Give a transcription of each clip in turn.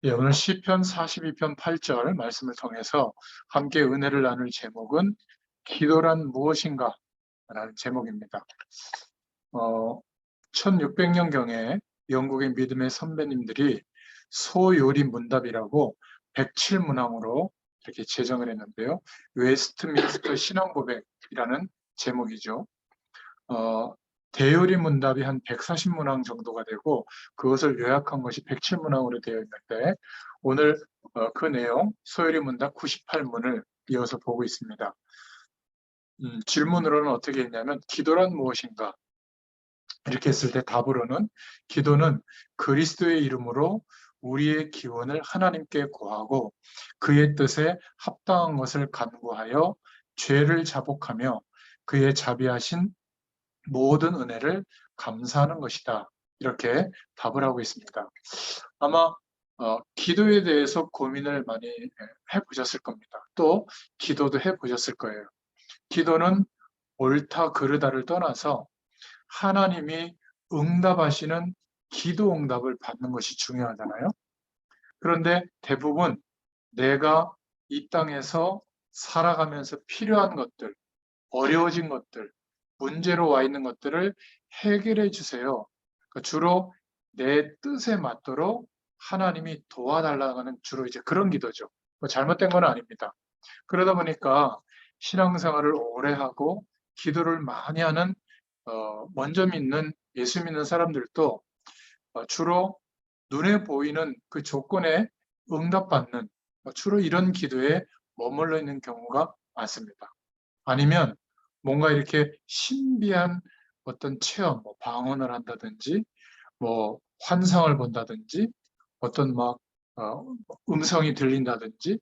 예, 오늘 시편 42편 8절 말씀을 통해서 함께 은혜를 나눌 제목은 기도란 무엇인가? 라는 제목입니다. 1600년경에 영국의 믿음의 선배님들이 소요리 문답이라고 107문항으로 이렇게 제정을 했는데요. 웨스트민스터 신앙고백이라는 제목이죠. 어, 대요리 문답이 한 140문항 정도가 되고 그것을 요약한 것이 107문항으로 되어 있는데 오늘 그 내용 소요리 문답 98문을 이어서 보고 있습니다. 질문으로는 어떻게 했냐면 기도란 무엇인가? 이렇게 했을 때 답으로는 기도는 그리스도의 이름으로 우리의 기원을 하나님께 구하고 그의 뜻에 합당한 것을 간구하여 죄를 자복하며 그의 자비하신 모든 은혜를 감사하는 것이다. 이렇게 답을 하고 있습니다. 아마 기도에 대해서 고민을 많이 해보셨을 겁니다. 또 기도도 해보셨을 거예요. 기도는 옳다 그르다를 떠나서 하나님이 응답하시는 기도 응답을 받는 것이 중요하잖아요. 그런데 대부분 내가 이 땅에서 살아가면서 필요한 것들, 어려워진 것들, 문제로 와 있는 것들을 해결해 주세요. 그러니까 주로 내 뜻에 맞도록 하나님이 도와달라는 주로 이제 그런 기도죠. 뭐 잘못된 건 아닙니다. 그러다 보니까 신앙생활을 오래 하고 기도를 많이 하는 먼저 믿는 예수 믿는 사람들도 주로 눈에 보이는 그 조건에 응답받는 주로 이런 기도에 머물러 있는 경우가 많습니다. 아니면 뭔가 이렇게 신비한 어떤 체험, 뭐 방언을 한다든지, 뭐 환상을 본다든지, 어떤 막 음성이 들린다든지,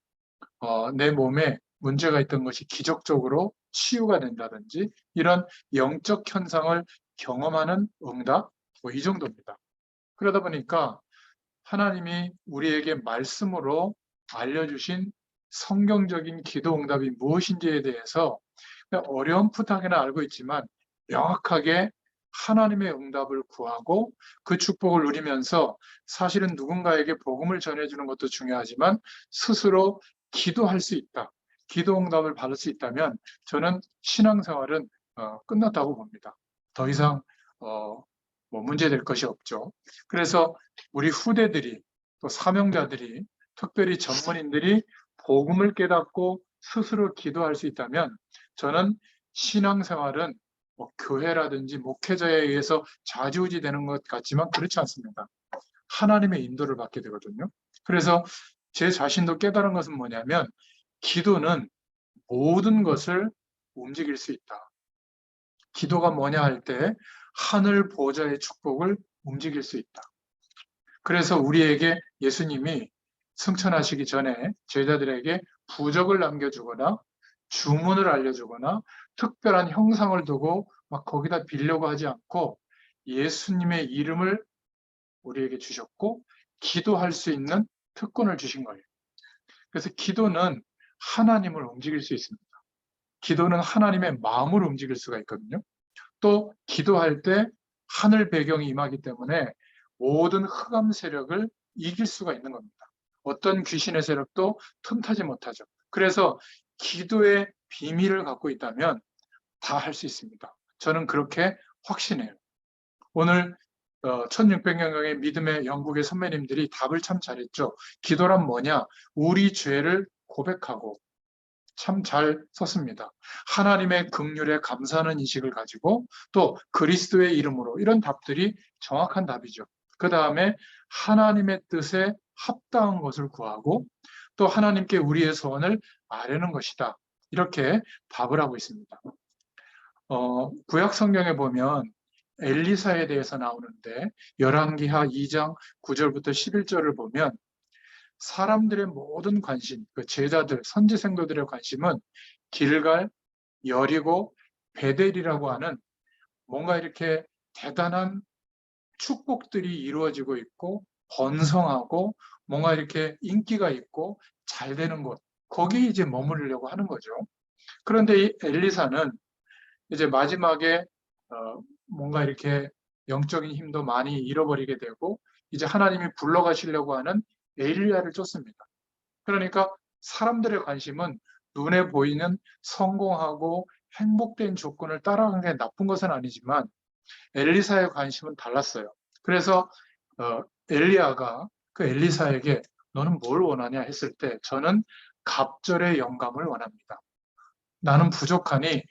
내 몸에 문제가 있던 것이 기적적으로 치유가 된다든지 이런 영적 현상을 경험하는 응답, 뭐 이 정도입니다. 그러다 보니까 하나님이 우리에게 말씀으로 알려주신 성경적인 기도 응답이 무엇인지에 대해서 어렴풋하게는 알고 있지만 명확하게 하나님의 응답을 구하고 그 축복을 누리면서 사실은 누군가에게 복음을 전해주는 것도 중요하지만 스스로 기도할 수 있다. 기도 응답을 받을 수 있다면 저는 신앙생활은 끝났다고 봅니다. 더 이상 뭐 문제될 것이 없죠. 그래서 우리 후대들이 또 사명자들이 특별히 전문인들이 복음을 깨닫고 스스로 기도할 수 있다면 저는 신앙생활은 뭐 교회라든지 목회자에 의해서 좌지우지 되는 것 같지만 그렇지 않습니다. 하나님의 인도를 받게 되거든요. 그래서 제 자신도 깨달은 것은 뭐냐면 기도는 모든 것을 움직일 수 있다. 기도가 뭐냐 할 때 하늘 보좌의 축복을 움직일 수 있다. 그래서 우리에게 예수님이 승천하시기 전에 제자들에게 부적을 남겨주거나 주문을 알려주거나 특별한 형상을 두고 막 거기다 빌려고 하지 않고 예수님의 이름을 우리에게 주셨고 기도할 수 있는 특권을 주신 거예요. 그래서 기도는 하나님을 움직일 수 있습니다. 기도는 하나님의 마음을 움직일 수가 있거든요. 또 기도할 때 하늘 배경이 임하기 때문에 모든 흑암 세력을 이길 수가 있는 겁니다. 어떤 귀신의 세력도 틈타지 못하죠. 그래서 기도의 비밀을 갖고 있다면 다 할 수 있습니다. 저는 그렇게 확신해요. 오늘 1600년경의 믿음의 영국의 선배님들이 답을 참 잘했죠. 기도란 뭐냐? 우리 죄를 고백하고 참 잘 썼습니다. 하나님의 긍휼에 감사하는 인식을 가지고 또 그리스도의 이름으로 이런 답들이 정확한 답이죠. 그 다음에 하나님의 뜻에 합당한 것을 구하고 또 하나님께 우리의 소원을 아뢰는 것이다. 이렇게 답을 하고 있습니다. 구약 성경에 보면 엘리사에 대해서 나오는데 열왕기하 2장 9절부터 11절을 보면 사람들의 모든 관심, 그 제자들, 선지 생도들의 관심은 길갈, 여리고, 베델이라고 하는 뭔가 이렇게 대단한 축복들이 이루어지고 있고 번성하고 뭔가 이렇게 인기가 있고 잘 되는 곳, 거기에 이제 머무르려고 하는 거죠. 그런데 이 엘리사는 이제 마지막에 뭔가 이렇게 영적인 힘도 많이 잃어버리게 되고 이제 하나님이 불러가시려고 하는 엘리야를 쫓습니다. 그러니까 사람들의 관심은 눈에 보이는 성공하고 행복된 조건을 따라가는 게 나쁜 것은 아니지만 엘리사의 관심은 달랐어요. 그래서 엘리야가 그 엘리사에게 너는 뭘 원하냐 했을 때 저는 갑절의 영감을 원합니다. 나는 부족하니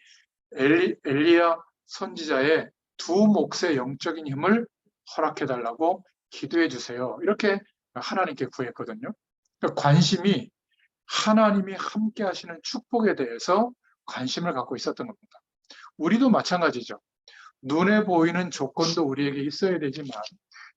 엘리야 선지자의 두 몫의 영적인 힘을 허락해 달라고 기도해 주세요. 이렇게 하나님께 구했거든요. 그러니까 관심이 하나님이 함께 하시는 축복에 대해서 관심을 갖고 있었던 겁니다. 우리도 마찬가지죠. 눈에 보이는 조건도 우리에게 있어야 되지만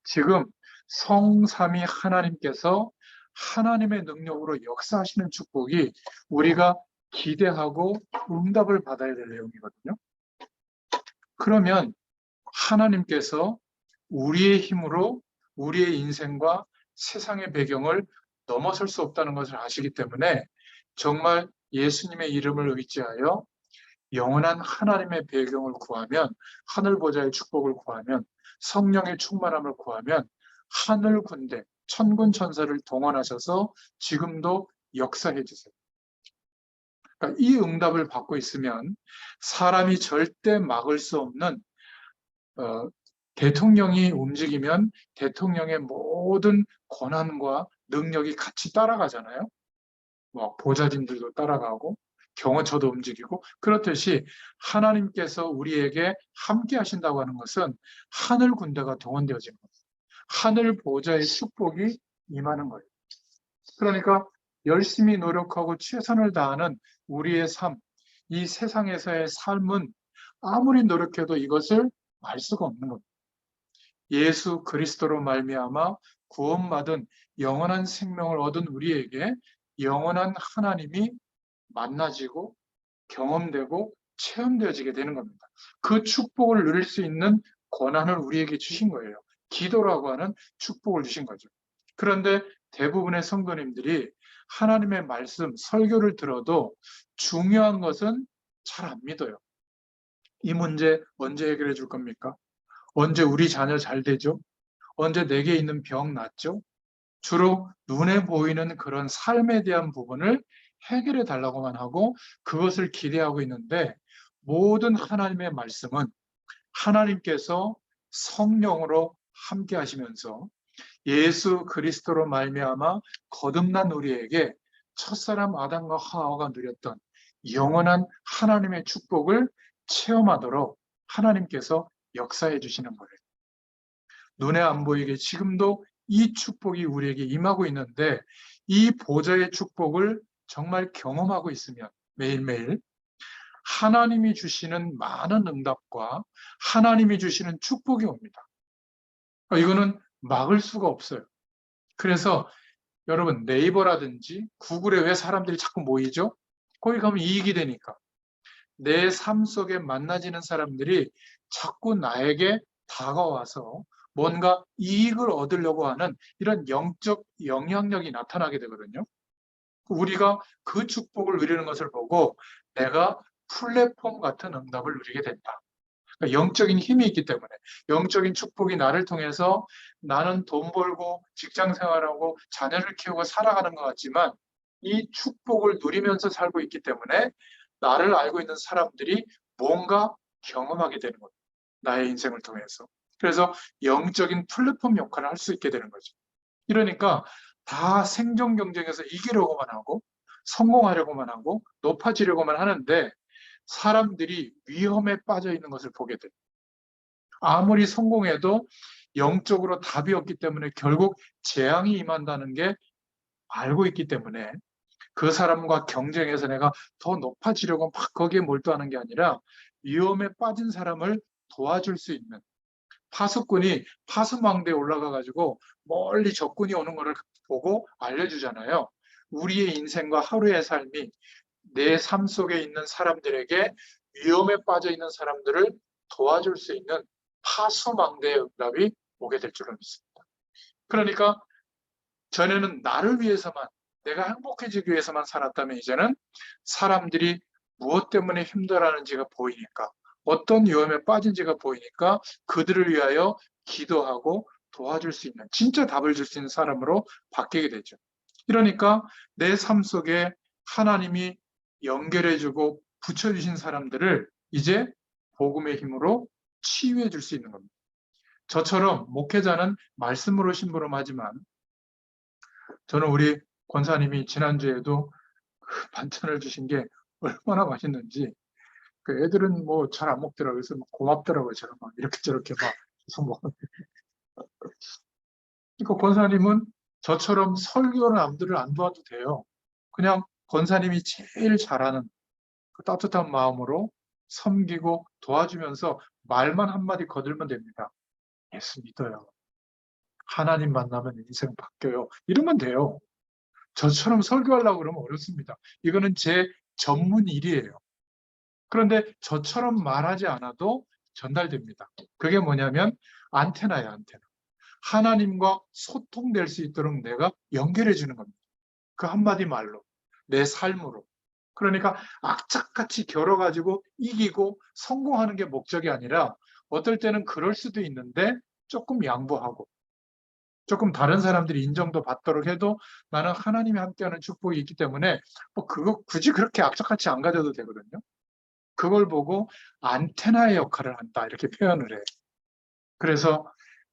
지금 성삼위 하나님께서 하나님의 능력으로 역사하시는 축복이 우리가 기대하고 응답을 받아야 될 내용이거든요. 그러면 하나님께서 우리의 힘으로 우리의 인생과 세상의 배경을 넘어설 수 없다는 것을 아시기 때문에 정말 예수님의 이름을 의지하여 영원한 하나님의 배경을 구하면, 하늘 보좌의 축복을 구하면, 성령의 충만함을 구하면 하늘 군대, 천군 천사를 동원하셔서 지금도 역사해 주세요. 그러니까 이 응답을 받고 있으면 사람이 절대 막을 수 없는 대통령이 움직이면 대통령의 모든 권한과 능력이 같이 따라가잖아요. 뭐 보좌진들도 따라가고 경호처도 움직이고, 그렇듯이 하나님께서 우리에게 함께 하신다고 하는 것은 하늘 군대가 동원되어지는 거예요. 하늘 보좌의 축복이 임하는 거예요. 그러니까 열심히 노력하고 최선을 다하는 우리의 삶, 이 세상에서의 삶은 아무리 노력해도 이것을 알 수가 없는 겁니다. 예수 그리스도로 말미암아 구원받은 영원한 생명을 얻은 우리에게 영원한 하나님이 만나지고 경험되고 체험되어지게 되는 겁니다. 그 축복을 누릴 수 있는 권한을 우리에게 주신 거예요. 기도라고 하는 축복을 주신 거죠. 그런데 대부분의 성도님들이 하나님의 말씀, 설교를 들어도 중요한 것은 잘 안 믿어요. 이 문제 언제 해결해 줄 겁니까? 언제 우리 자녀 잘 되죠? 언제 내게 있는 병 낫죠? 주로 눈에 보이는 그런 삶에 대한 부분을 해결해 달라고만 하고 그것을 기대하고 있는데, 모든 하나님의 말씀은 하나님께서 성령으로 함께 하시면서 예수 그리스도로 말미암아 거듭난 우리에게 첫사람 아담과 하와가 누렸던 영원한 하나님의 축복을 체험하도록 하나님께서 역사해 주시는 거예요. 눈에 안 보이게 지금도 이 축복이 우리에게 임하고 있는데, 이 보좌의 축복을 정말 경험하고 있으면 매일매일 하나님이 주시는 많은 응답과 하나님이 주시는 축복이 옵니다. 이거는 막을 수가 없어요. 그래서 여러분, 네이버라든지 구글에 왜 사람들이 자꾸 모이죠? 거기 가면 이익이 되니까. 내 삶 속에 만나지는 사람들이 자꾸 나에게 다가와서 뭔가 이익을 얻으려고 하는 이런 영적 영향력이 나타나게 되거든요. 우리가 그 축복을 누리는 것을 보고 내가 플랫폼 같은 응답을 누리게 된다. 그러니까 영적인 힘이 있기 때문에, 영적인 축복이 나를 통해서 나는 돈 벌고 직장 생활하고 자녀를 키우고 살아가는 것 같지만 이 축복을 누리면서 살고 있기 때문에 나를 알고 있는 사람들이 뭔가 경험하게 되는 거예요. 나의 인생을 통해서. 그래서 영적인 플랫폼 역할을 할 수 있게 되는 거죠. 이러니까 다 생존 경쟁에서 이기려고만 하고 성공하려고만 하고 높아지려고만 하는데 사람들이 위험에 빠져 있는 것을 보게 돼요. 아무리 성공해도 영적으로 답이 없기 때문에 결국 재앙이 임한다는 게 알고 있기 때문에 그 사람과 경쟁해서 내가 더 높아지려고 막 거기에 몰두하는 게 아니라 위험에 빠진 사람을 도와줄 수 있는, 파수꾼이 파수망대에 올라가 가지고 멀리 적군이 오는 것을 보고 알려주잖아요. 우리의 인생과 하루의 삶이 내 삶 속에 있는 사람들에게 위험에 빠져 있는 사람들을 도와줄 수 있는 파수망대의 응답이 오게 될 줄을 믿습니다. 그러니까 전에는 나를 위해서만, 내가 행복해지기 위해서만 살았다면 이제는 사람들이 무엇 때문에 힘들어하는지가 보이니까, 어떤 위험에 빠진지가 보이니까 그들을 위하여 기도하고 도와줄 수 있는, 진짜 답을 줄 수 있는 사람으로 바뀌게 되죠. 그러니까 내 삶 속에 하나님이 연결해주고 붙여주신 사람들을 이제 복음의 힘으로 치유해 줄 수 있는 겁니다. 저처럼 목회자는 말씀으로 심부름하지만 저는 우리 권사님이 지난주에도 그 반찬을 주신 게 얼마나 맛있는지, 그 애들은 뭐 잘 안 먹더라고요. 그래서 막 고맙더라고요. 제가 막 이렇게 저렇게 막 계속 먹었는데. 그러니까 권사님은 저처럼 설교는 남들을 안 도와도 돼요. 그냥 권사님이 제일 잘하는 그 따뜻한 마음으로 섬기고 도와주면서 말만 한마디 거들면 됩니다. 예수 믿어요. 하나님 만나면 인생 바뀌어요. 이러면 돼요. 저처럼 설교하려고 그러면 어렵습니다. 이거는 제 전문 일이에요. 그런데 저처럼 말하지 않아도 전달됩니다. 그게 뭐냐면 안테나예요, 안테나. 하나님과 소통될 수 있도록 내가 연결해 주는 겁니다. 그 한마디 말로, 내 삶으로. 그러니까 악착같이 겨뤄가지고 이기고 성공하는 게 목적이 아니라 어떨 때는 그럴 수도 있는데 조금 양보하고 조금 다른 사람들이 인정도 받도록 해도 나는 하나님이 함께하는 축복이 있기 때문에 뭐 그거 굳이 그렇게 악착같이 안 가져도 되거든요. 그걸 보고 안테나의 역할을 한다 이렇게 표현을 해요. 그래서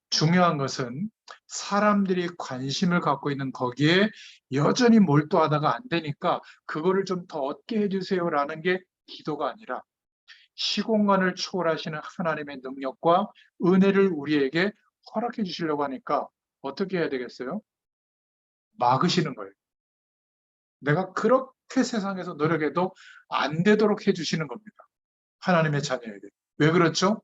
중요한 것은 사람들이 관심을 갖고 있는 거기에 여전히 몰두하다가 안 되니까 그거를 좀 더 얻게 해주세요라는 게 기도가 아니라 시공간을 초월하시는 하나님의 능력과 은혜를 우리에게 허락해 주시려고 하니까 어떻게 해야 되겠어요? 막으시는 거예요. 내가 그렇게 세상에서 노력해도 안 되도록 해주시는 겁니다. 하나님의 자녀에게. 왜 그렇죠?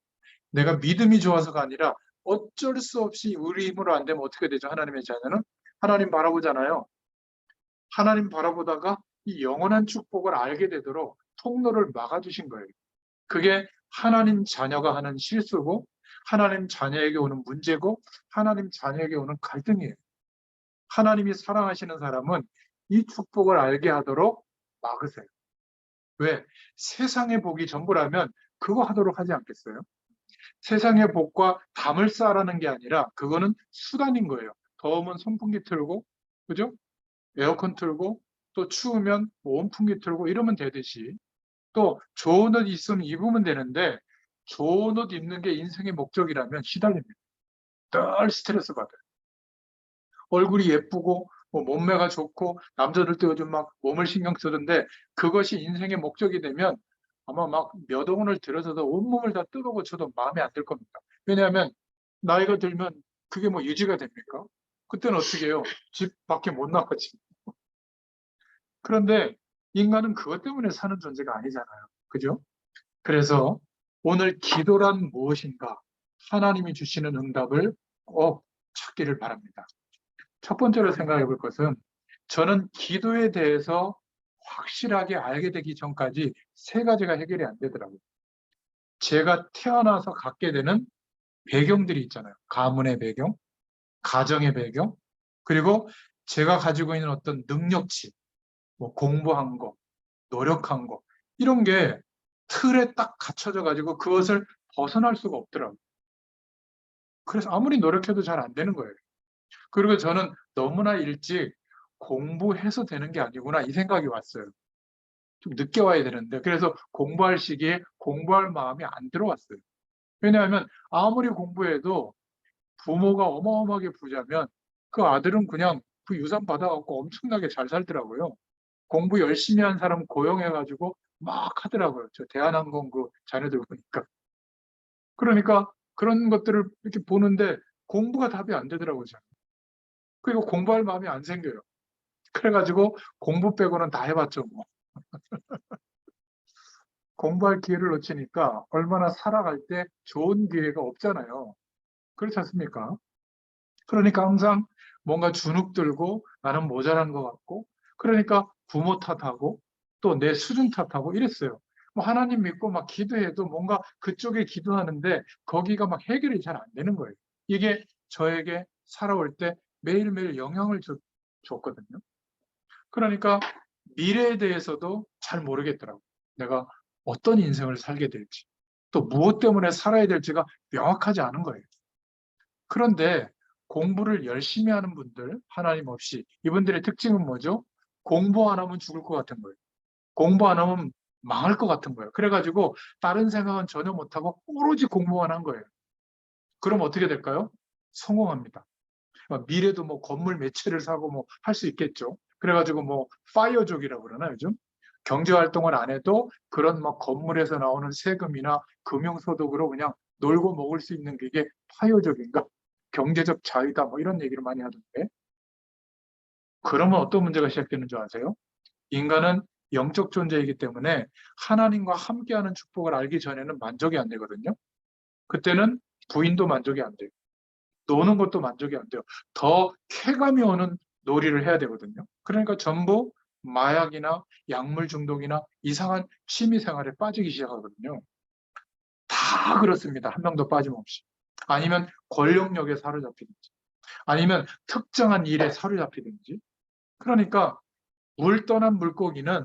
내가 믿음이 좋아서가 아니라 어쩔 수 없이 우리 힘으로 안 되면 어떻게 되죠? 하나님의 자녀는 하나님 바라보잖아요. 하나님 바라보다가 이 영원한 축복을 알게 되도록 통로를 막아주신 거예요. 그게 하나님 자녀가 하는 실수고 하나님 자녀에게 오는 문제고 하나님 자녀에게 오는 갈등이에요. 하나님이 사랑하시는 사람은 이 축복을 알게 하도록 막으세요. 왜? 세상의 복이 전부라면 그거 하도록 하지 않겠어요? 세상의 복과 담을 쌓으라는 게 아니라 그거는 수단인 거예요. 더우면 선풍기 틀고, 그죠? 에어컨 틀고, 또 추우면 온풍기 틀고 이러면 되듯이 또 좋은 옷 있으면 입으면 되는데 좋은 옷 입는 게 인생의 목적이라면 시달립니다. 늘 스트레스 받아요. 얼굴이 예쁘고 뭐 몸매가 좋고 남자들도 요즘 막 몸을 신경 쓰던데 그것이 인생의 목적이 되면 아마 막 몇 억원을 들여서도 온몸을 다 뜯어 고쳐도 마음에 안 들 겁니다. 왜냐하면 나이가 들면 그게 뭐 유지가 됩니까? 그때는 어떻게 해요? 집 밖에 못 나가지. 그런데 인간은 그것 때문에 사는 존재가 아니잖아요. 그죠? 그래서 오늘 기도란 무엇인가? 하나님이 주시는 응답을 꼭 찾기를 바랍니다. 첫 번째로 생각해 볼 것은 저는 기도에 대해서 확실하게 알게 되기 전까지 세 가지가 해결이 안 되더라고요. 제가 태어나서 갖게 되는 배경들이 있잖아요. 가문의 배경, 가정의 배경, 그리고 제가 가지고 있는 어떤 능력치, 뭐 공부한 거, 노력한 거, 이런 게 틀에 딱 갖춰져 가지고 그것을 벗어날 수가 없더라고요. 그래서 아무리 노력해도 잘 안 되는 거예요. 그리고 저는 너무나 일찍 공부해서 되는 게 아니구나 이 생각이 왔어요. 좀 늦게 와야 되는데 그래서 공부할 시기에 공부할 마음이 안 들어왔어요. 왜냐하면 아무리 공부해도 부모가 어마어마하게 부자면 그 아들은 그냥 그 유산 받아갖고 엄청나게 잘 살더라고요. 공부 열심히 한 사람 고용해가지고 막 하더라고요. 저 대한항공 그 자녀들 보니까. 그러니까 그런 것들을 이렇게 보는데 공부가 답이 안 되더라고요. 저는. 그리고 공부할 마음이 안 생겨요. 그래가지고 공부 빼고는 다 해봤죠. 뭐. 공부할 기회를 놓치니까 얼마나 살아갈 때 좋은 기회가 없잖아요. 그렇지 않습니까? 그러니까 항상 뭔가 주눅 들고 나는 모자란 것 같고 그러니까 부모 탓하고 또 내 수준 탓하고 이랬어요. 뭐 하나님 믿고 막 기도해도 뭔가 그쪽에 기도하는데 거기가 막 해결이 잘 안 되는 거예요. 이게 저에게 살아올 때 매일매일 영향을 줬거든요. 그러니까 미래에 대해서도 잘 모르겠더라고요. 내가 어떤 인생을 살게 될지, 또 무엇 때문에 살아야 될지가 명확하지 않은 거예요. 그런데 공부를 열심히 하는 분들, 하나님 없이, 이분들의 특징은 뭐죠? 공부 안 하면 죽을 것 같은 거예요. 공부 안 하면 망할 것 같은 거예요. 그래가지고 다른 생각은 전혀 못하고 오로지 공부만 한 거예요. 그럼 어떻게 될까요? 성공합니다. 미래도 뭐 건물 몇 채를 사고 뭐 할 수 있겠죠. 그래가지고 뭐 파이어족이라고 그러나 요즘? 경제 활동을 안 해도 그런 막 건물에서 나오는 세금이나 금융소득으로 그냥 놀고 먹을 수 있는 게 이게 파이어족인가? 경제적 자유다 뭐 이런 얘기를 많이 하던데. 그러면 어떤 문제가 시작되는 줄 아세요? 인간은 영적 존재이기 때문에 하나님과 함께하는 축복을 알기 전에는 만족이 안 되거든요. 그때는 부인도 만족이 안 돼요. 노는 것도 만족이 안 돼요. 더 쾌감이 오는 놀이를 해야 되거든요. 그러니까 전부 마약이나 약물 중독이나 이상한 취미 생활에 빠지기 시작하거든요. 다 그렇습니다. 한 명도 빠짐없이. 아니면 권력력에 사로잡히든지, 아니면 특정한 일에 사로잡히든지. 그러니까 물 떠난 물고기는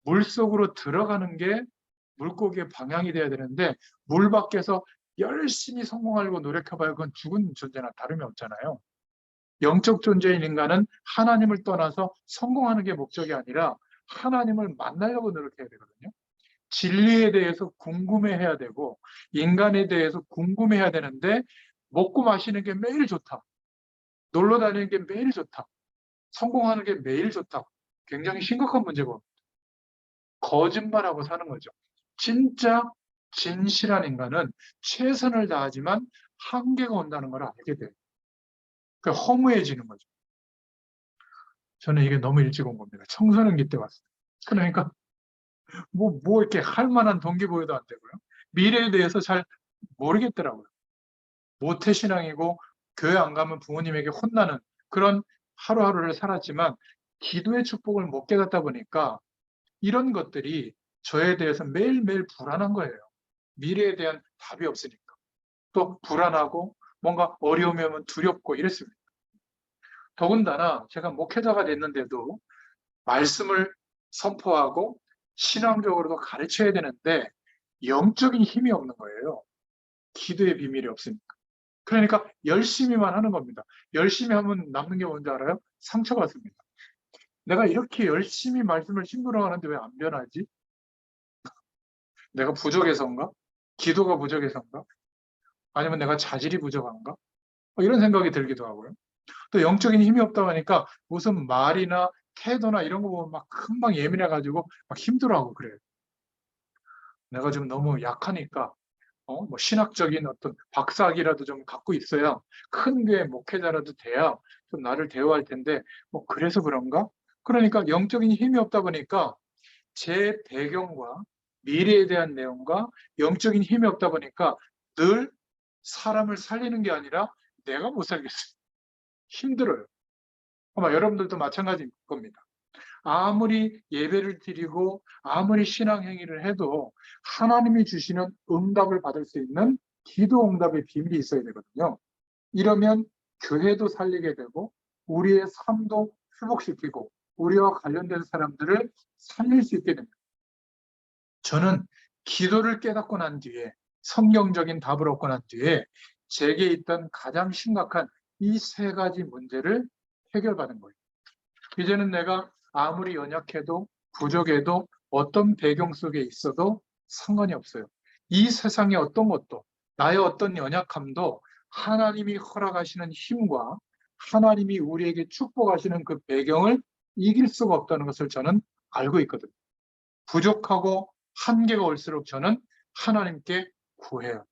물 속으로 들어가는 게 물고기의 방향이 돼야 되는데 물 밖에서 열심히 성공하려고 노력해봐야 그건 죽은 존재나 다름이 없잖아요. 영적 존재인 인간은 하나님을 떠나서 성공하는 게 목적이 아니라 하나님을 만나려고 노력해야 되거든요. 진리에 대해서 궁금해해야 되고 인간에 대해서 궁금해해야 되는데 먹고 마시는 게 매일 좋다. 놀러 다니는 게 매일 좋다. 성공하는 게 매일 좋다. 굉장히 심각한 문제고 거짓말하고 사는 거죠. 진짜 진실한 인간은 최선을 다하지만 한계가 온다는 걸 알게 돼요. 그 허무해지는 거죠. 저는 이게 너무 일찍 온 겁니다. 청소년기 때 왔어요. 그러니까 뭐 이렇게 할 만한 동기부여도 안 되고요. 미래에 대해서 잘 모르겠더라고요. 모태신앙이고 교회 안 가면 부모님에게 혼나는 그런 하루하루를 살았지만 기도의 축복을 못 깨닫다 보니까 이런 것들이 저에 대해서 매일매일 불안한 거예요. 미래에 대한 답이 없으니까. 또 불안하고 뭔가 어려움이 오면 두렵고 이랬습니다. 더군다나 제가 목회자가 됐는데도 말씀을 선포하고 신앙적으로도 가르쳐야 되는데 영적인 힘이 없는 거예요. 기도의 비밀이 없으니까. 그러니까 열심히만 하는 겁니다. 열심히 하면 남는 게 뭔지 알아요? 상처받습니다. 내가 이렇게 열심히 말씀을 심부름 하는데 왜 안 변하지? 내가 부족해서인가? 기도가 부족해서인가? 아니면 내가 자질이 부족한가? 이런 생각이 들기도 하고요. 또 영적인 힘이 없다고 하니까 무슨 말이나 태도나 이런 거 보면 막 금방 예민해가지고 막 힘들어하고 그래요. 내가 좀 너무 약하니까 뭐 신학적인 어떤 박사학위라도 좀 갖고 있어야 큰 교회 목회자라도 돼야 좀 나를 대우할 텐데 뭐 그래서 그런가? 그러니까 영적인 힘이 없다 보니까 제 배경과 미래에 대한 내용과 영적인 힘이 없다 보니까 늘 사람을 살리는 게 아니라 내가 못 살겠어요. 힘들어요. 아마 여러분들도 마찬가지일 겁니다. 아무리 예배를 드리고 아무리 신앙 행위를 해도 하나님이 주시는 응답을 받을 수 있는 기도 응답의 비밀이 있어야 되거든요. 이러면 교회도 살리게 되고 우리의 삶도 회복시키고 우리와 관련된 사람들을 살릴 수 있게 됩니다. 저는 기도를 깨닫고 난 뒤에 성경적인 답을 얻고 난 뒤에 제게 있던 가장 심각한 이 세 가지 문제를 해결받은 거예요. 이제는 내가 아무리 연약해도 부족해도 어떤 배경 속에 있어도 상관이 없어요. 이 세상의 어떤 것도 나의 어떤 연약함도 하나님이 허락하시는 힘과 하나님이 우리에게 축복하시는 그 배경을 이길 수가 없다는 것을 저는 알고 있거든요. 부족하고 한계가 올수록 저는 하나님께 구해요.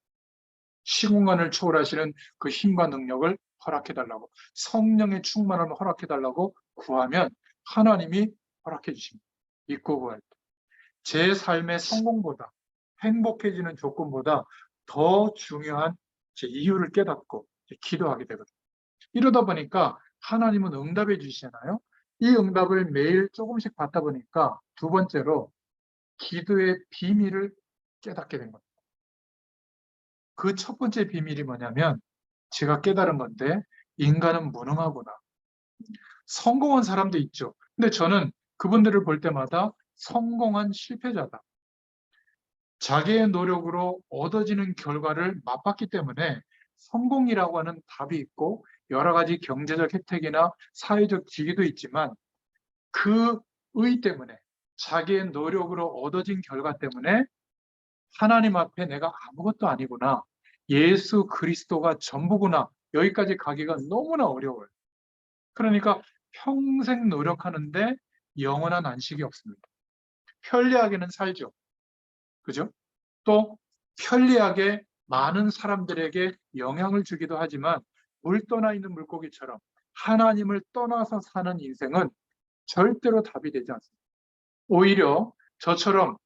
시공간을 초월하시는 그 힘과 능력을 허락해달라고 성령의 충만함을 허락해달라고 구하면 하나님이 허락해 주십니다. 믿고 구할 때. 제 삶의 성공보다 행복해지는 조건보다 더 중요한 제 이유를 깨닫고 기도하게 되거든요. 이러다 보니까 하나님은 응답해 주시잖아요. 이 응답을 매일 조금씩 받다 보니까 두 번째로 기도의 비밀을 깨닫게 된 겁니다. 그 첫 번째 비밀이 뭐냐면 제가 깨달은 건데 인간은 무능하구나. 성공한 사람도 있죠. 근데 저는 그분들을 볼 때마다 성공한 실패자다. 자기의 노력으로 얻어지는 결과를 맛봤기 때문에 성공이라고 하는 답이 있고 여러 가지 경제적 혜택이나 사회적 지위도 있지만 그 의 때문에 자기의 노력으로 얻어진 결과 때문에 하나님 앞에 내가 아무것도 아니구나. 예수 그리스도가 전부구나. 여기까지 가기가 너무나 어려워요. 그러니까 평생 노력하는데 영원한 안식이 없습니다. 편리하게는 살죠. 그죠? 또 편리하게 많은 사람들에게 영향을 주기도 하지만 물 떠나 있는 물고기처럼 하나님을 떠나서 사는 인생은 절대로 답이 되지 않습니다. 오히려 저처럼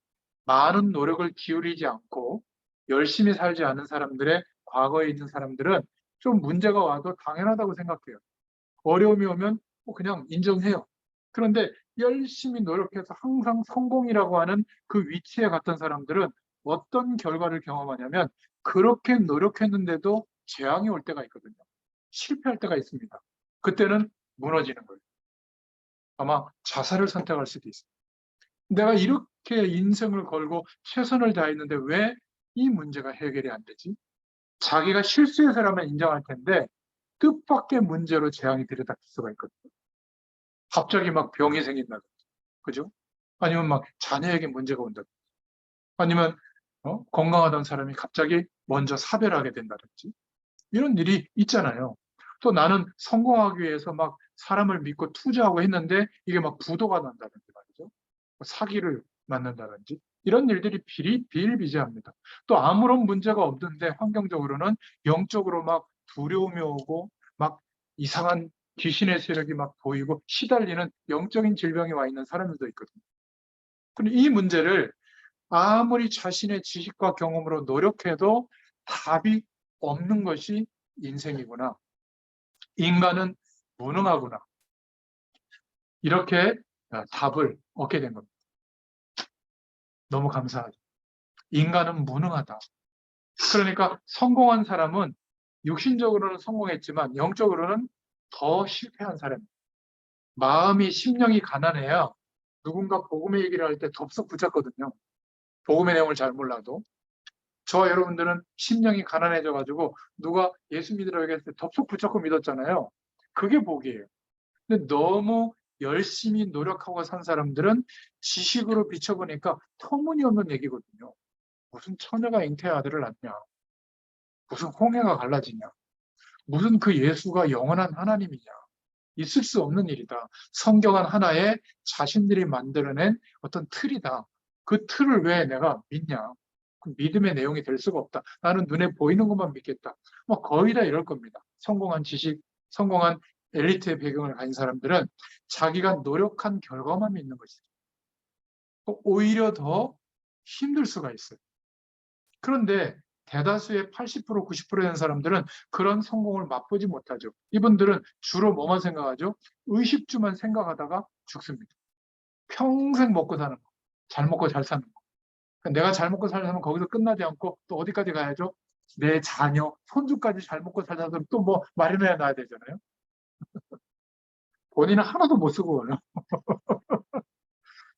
많은 노력을 기울이지 않고 열심히 살지 않은 사람들의 과거에 있는 사람들은 좀 문제가 와도 당연하다고 생각해요. 어려움이 오면 그냥 인정해요. 그런데 열심히 노력해서 항상 성공이라고 하는 그 위치에 갔던 사람들은 어떤 결과를 경험하냐면 그렇게 노력했는데도 재앙이 올 때가 있거든요. 실패할 때가 있습니다. 그때는 무너지는 거예요. 아마 자살을 선택할 수도 있어요. 내가 이렇게 인생을 걸고 최선을 다했는데 왜 이 문제가 해결이 안 되지? 자기가 실수해서라면 인정할 텐데 뜻밖의 문제로 재앙이 들여닥칠 수가 있거든요. 갑자기 막 병이 생긴다든지, 그죠? 아니면 막 자녀에게 문제가 온다든지, 아니면 건강하던 사람이 갑자기 먼저 사별하게 된다든지, 이런 일이 있잖아요. 또 나는 성공하기 위해서 막 사람을 믿고 투자하고 했는데 이게 막 부도가 난다든지 말이죠. 사기를 맞는다든지 이런 일들이 비일비재합니다. 또 아무런 문제가 없는데 환경적으로는 영적으로 막 두려움이 오고 막 이상한 귀신의 세력이 막 보이고 시달리는 영적인 질병이 와 있는 사람들도 있거든요. 근데 이 문제를 아무리 자신의 지식과 경험으로 노력해도 답이 없는 것이 인생이구나. 인간은 무능하구나. 이렇게 답을 얻게 된 겁니다. 너무 감사하죠. 인간은 무능하다. 그러니까 성공한 사람은 육신적으로는 성공했지만 영적으로는 더 실패한 사람입니다. 마음이 심령이 가난해야 누군가 복음의 얘기를 할 때 덥석 붙잡거든요. 복음의 내용을 잘 몰라도. 저와 여러분들은 심령이 가난해져 가지고 누가 예수 믿으라고 했을 때 덥석 붙잡고 믿었잖아요. 그게 복이에요. 근데 너무 열심히 노력하고 산 사람들은 지식으로 비춰보니까 터무니없는 얘기거든요. 무슨 처녀가 잉태의 아들을 낳냐. 무슨 홍해가 갈라지냐. 무슨 그 예수가 영원한 하나님이냐. 있을 수 없는 일이다. 성경은 하나의 자신들이 만들어낸 어떤 틀이다. 그 틀을 왜 내가 믿냐. 그 믿음의 내용이 될 수가 없다. 나는 눈에 보이는 것만 믿겠다. 뭐 거의 다 이럴 겁니다. 성공한 지식, 성공한 엘리트의 배경을 가진 사람들은 자기가 노력한 결과만 믿는 것이죠. 오히려 더 힘들 수가 있어요. 그런데 대다수의 80%, 90% 되는 사람들은 그런 성공을 맛보지 못하죠. 이분들은 주로 뭐만 생각하죠? 의식주만 생각하다가 죽습니다. 평생 먹고 사는 거. 잘 먹고 잘 사는 거. 내가 잘 먹고 살려면 거기서 끝나지 않고 또 어디까지 가야죠? 내 자녀, 손주까지 잘 먹고 살려면 또 뭐 마련해 놔야 되잖아요. 본인은 하나도 못 쓰고 가요.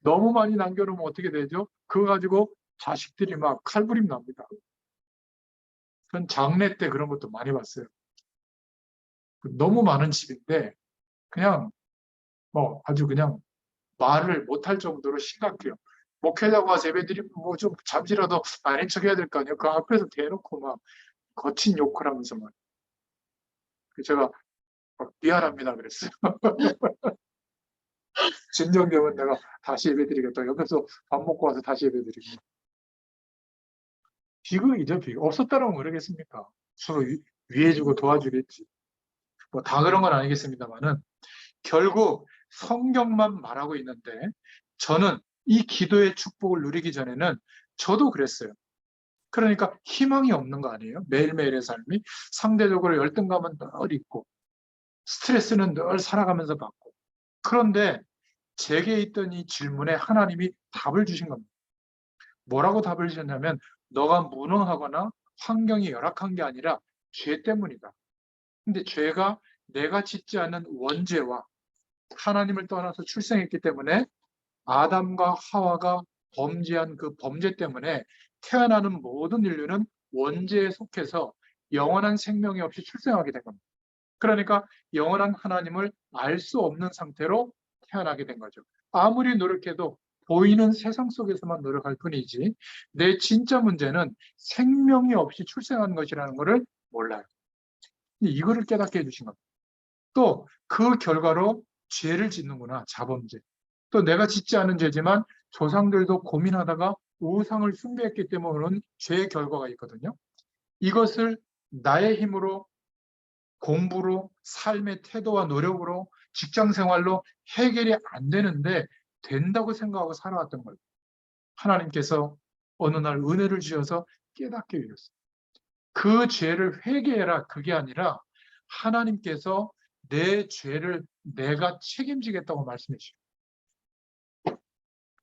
너무 많이 남겨놓으면 어떻게 되죠? 그거 가지고 자식들이 막 칼부림 납니다. 전 장례 때 그런 것도 많이 봤어요. 너무 많은 집인데 그냥 뭐 아주 그냥 말을 못할 정도로 심각해요. 목회자가 와서 예배드리면 뭐 좀 잠시라도 아닌 척 해야 될 거 아니에요. 그 앞에서 대놓고 막 거친 욕을 하면서 막. 제가 막 미안합니다 그랬어요. 진정되면 내가 다시 예배드리겠다. 옆에서 밥 먹고 와서 다시 예배드리고. 비극이죠, 비극. 없었다라고 모르겠습니까? 서로 위해주고 도와주겠지. 뭐 다 그런 건 아니겠습니다만은 결국 성경만 말하고 있는데 저는 이 기도의 축복을 누리기 전에는 저도 그랬어요. 그러니까 희망이 없는 거 아니에요? 매일매일의 삶이 상대적으로 열등감은 늘 있고 스트레스는 늘 살아가면서 받고 그런데 제게 있던 이 질문에 하나님이 답을 주신 겁니다. 뭐라고 답을 주셨냐면 너가 무능하거나 환경이 열악한 게 아니라 죄 때문이다. 근데 죄가 내가 짓지 않은 원죄와 하나님을 떠나서 출생했기 때문에 아담과 하와가 범죄한 그 범죄 때문에 태어나는 모든 인류는 원죄에 속해서 영원한 생명이 없이 출생하게 된 겁니다. 그러니까 영원한 하나님을 알 수 없는 상태로 태어나게 된 거죠. 아무리 노력해도 보이는 세상 속에서만 노력할 뿐이지 내 진짜 문제는 생명이 없이 출생한 것이라는 것을 몰라요. 이거를 깨닫게 해주신 겁니다. 또 그 결과로 죄를 짓는구나, 자범죄. 또 내가 짓지 않은 죄지만 조상들도 고민하다가 우상을 숭배했기 때문에 오는 죄의 결과가 있거든요. 이것을 나의 힘으로, 공부로, 삶의 태도와 노력으로, 직장 생활로 해결이 안 되는데 된다고 생각하고 살아왔던 거예요. 하나님께서 어느 날 은혜를 주셔서 깨닫게 해주셨어요. 그 죄를 회개해라, 그게 아니라 하나님께서 내 죄를 내가 책임지겠다고 말씀해 주셔요.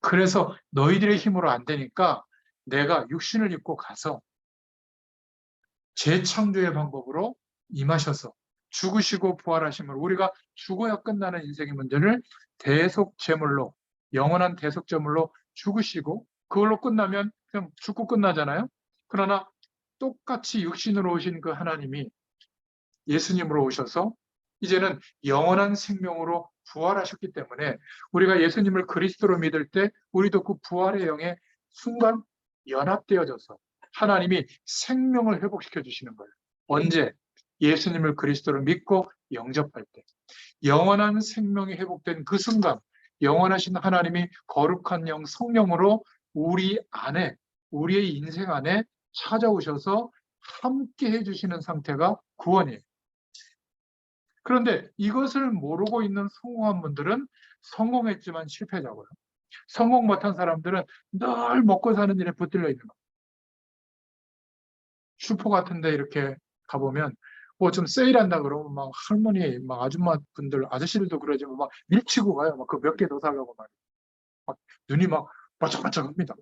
그래서 너희들의 힘으로 안 되니까 내가 육신을 입고 가서 재창조의 방법으로 임하셔서 죽으시고 부활하심을, 우리가 죽어야 끝나는 인생의 문제를 대속제물로, 영원한 대속제물로 죽으시고, 그걸로 끝나면 그냥 죽고 끝나잖아요. 그러나 똑같이 육신으로 오신 그 하나님이 예수님으로 오셔서 이제는 영원한 생명으로 부활하셨기 때문에 우리가 예수님을 그리스도로 믿을 때 우리도 그 부활의 영에 순간 연합되어져서 하나님이 생명을 회복시켜 주시는 거예요. 언제? 예수님을 그리스도로 믿고 영접할 때. 영원한 생명이 회복된 그 순간 영원하신 하나님이 거룩한 영, 성령으로 우리 안에, 우리의 인생 안에 찾아오셔서 함께 해주시는 상태가 구원이에요. 그런데 이것을 모르고 있는 성공한 분들은 성공했지만 실패자고요. 성공 못한 사람들은 늘 먹고 사는 일에 붙들려 있는 거예요. 슈퍼 같은 데 이렇게 가보면 뭐 좀 세일한다 그러면 막 할머니, 막 아줌마 분들, 아저씨들도 그러지만 막 밀치고 가요. 막 그 몇 개 더 사려고 막 눈이 막 바짝바짝합니다.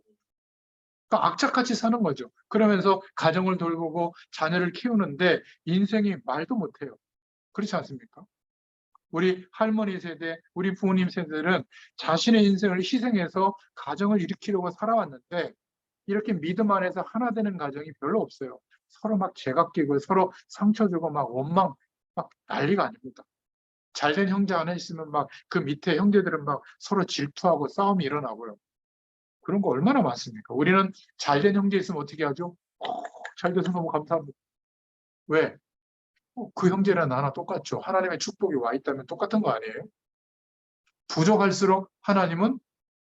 그러니까 악착같이 사는 거죠. 그러면서 가정을 돌보고 자녀를 키우는데 인생이 말도 못해요. 그렇지 않습니까? 우리 할머니 세대, 우리 부모님 세대들은 자신의 인생을 희생해서 가정을 일으키려고 살아왔는데 이렇게 믿음 안에서 하나 되는 가정이 별로 없어요. 서로 막 죄가 끼고 서로 상처 주고 막 원망, 막 난리가 아닙니다. 잘된 형제 안에 있으면 막 그 밑에 형제들은 막 서로 질투하고 싸움이 일어나고요. 그런 거 얼마나 많습니까? 우리는 잘된 형제 있으면 어떻게 하죠? 잘 돼서 너무 감사합니다. 왜? 그 형제랑 나나 똑같죠. 하나님의 축복이 와 있다면 똑같은 거 아니에요? 부족할수록 하나님은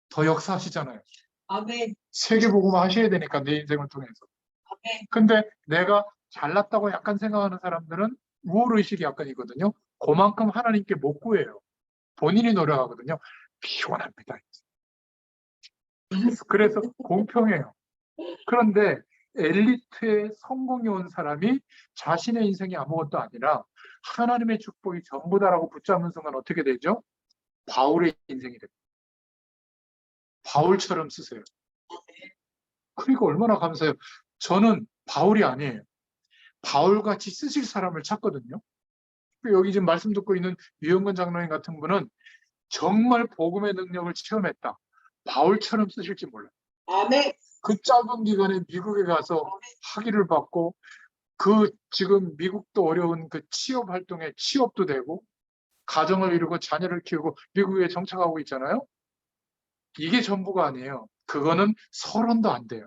더 역사하시잖아요. 아멘. 세계복음 하셔야 되니까 내 인생을 통해서. 아멘. 근데 내가 잘났다고 약간 생각하는 사람들은 우월의식이 약간 있거든요. 그만큼 하나님께 못 구해요. 본인이 노력하거든요. 피곤합니다. 그래서 공평해요. 그런데 엘리트의 성공이 온 사람이 자신의 인생이 아무것도 아니라 하나님의 축복이 전부다라고 붙잡는 순간 어떻게 되죠? 바울의 인생이 됩니다. 바울처럼 쓰세요. 그러니까 얼마나 감사해요. 저는 바울이 아니에요. 바울같이 쓰실 사람을 찾거든요. 여기 지금 말씀 듣고 있는 유영근 장로님 같은 분은 정말 복음의 능력을 체험했다. 바울처럼 쓰실지 몰라요. 아멘. 그 짧은 기간에 미국에 가서 학위를 받고 그 지금 미국도 어려운 그 취업 활동에 취업도 되고 가정을 이루고 자녀를 키우고 미국에 정착하고 있잖아요. 이게 전부가 아니에요. 그거는 서론도 안 돼요.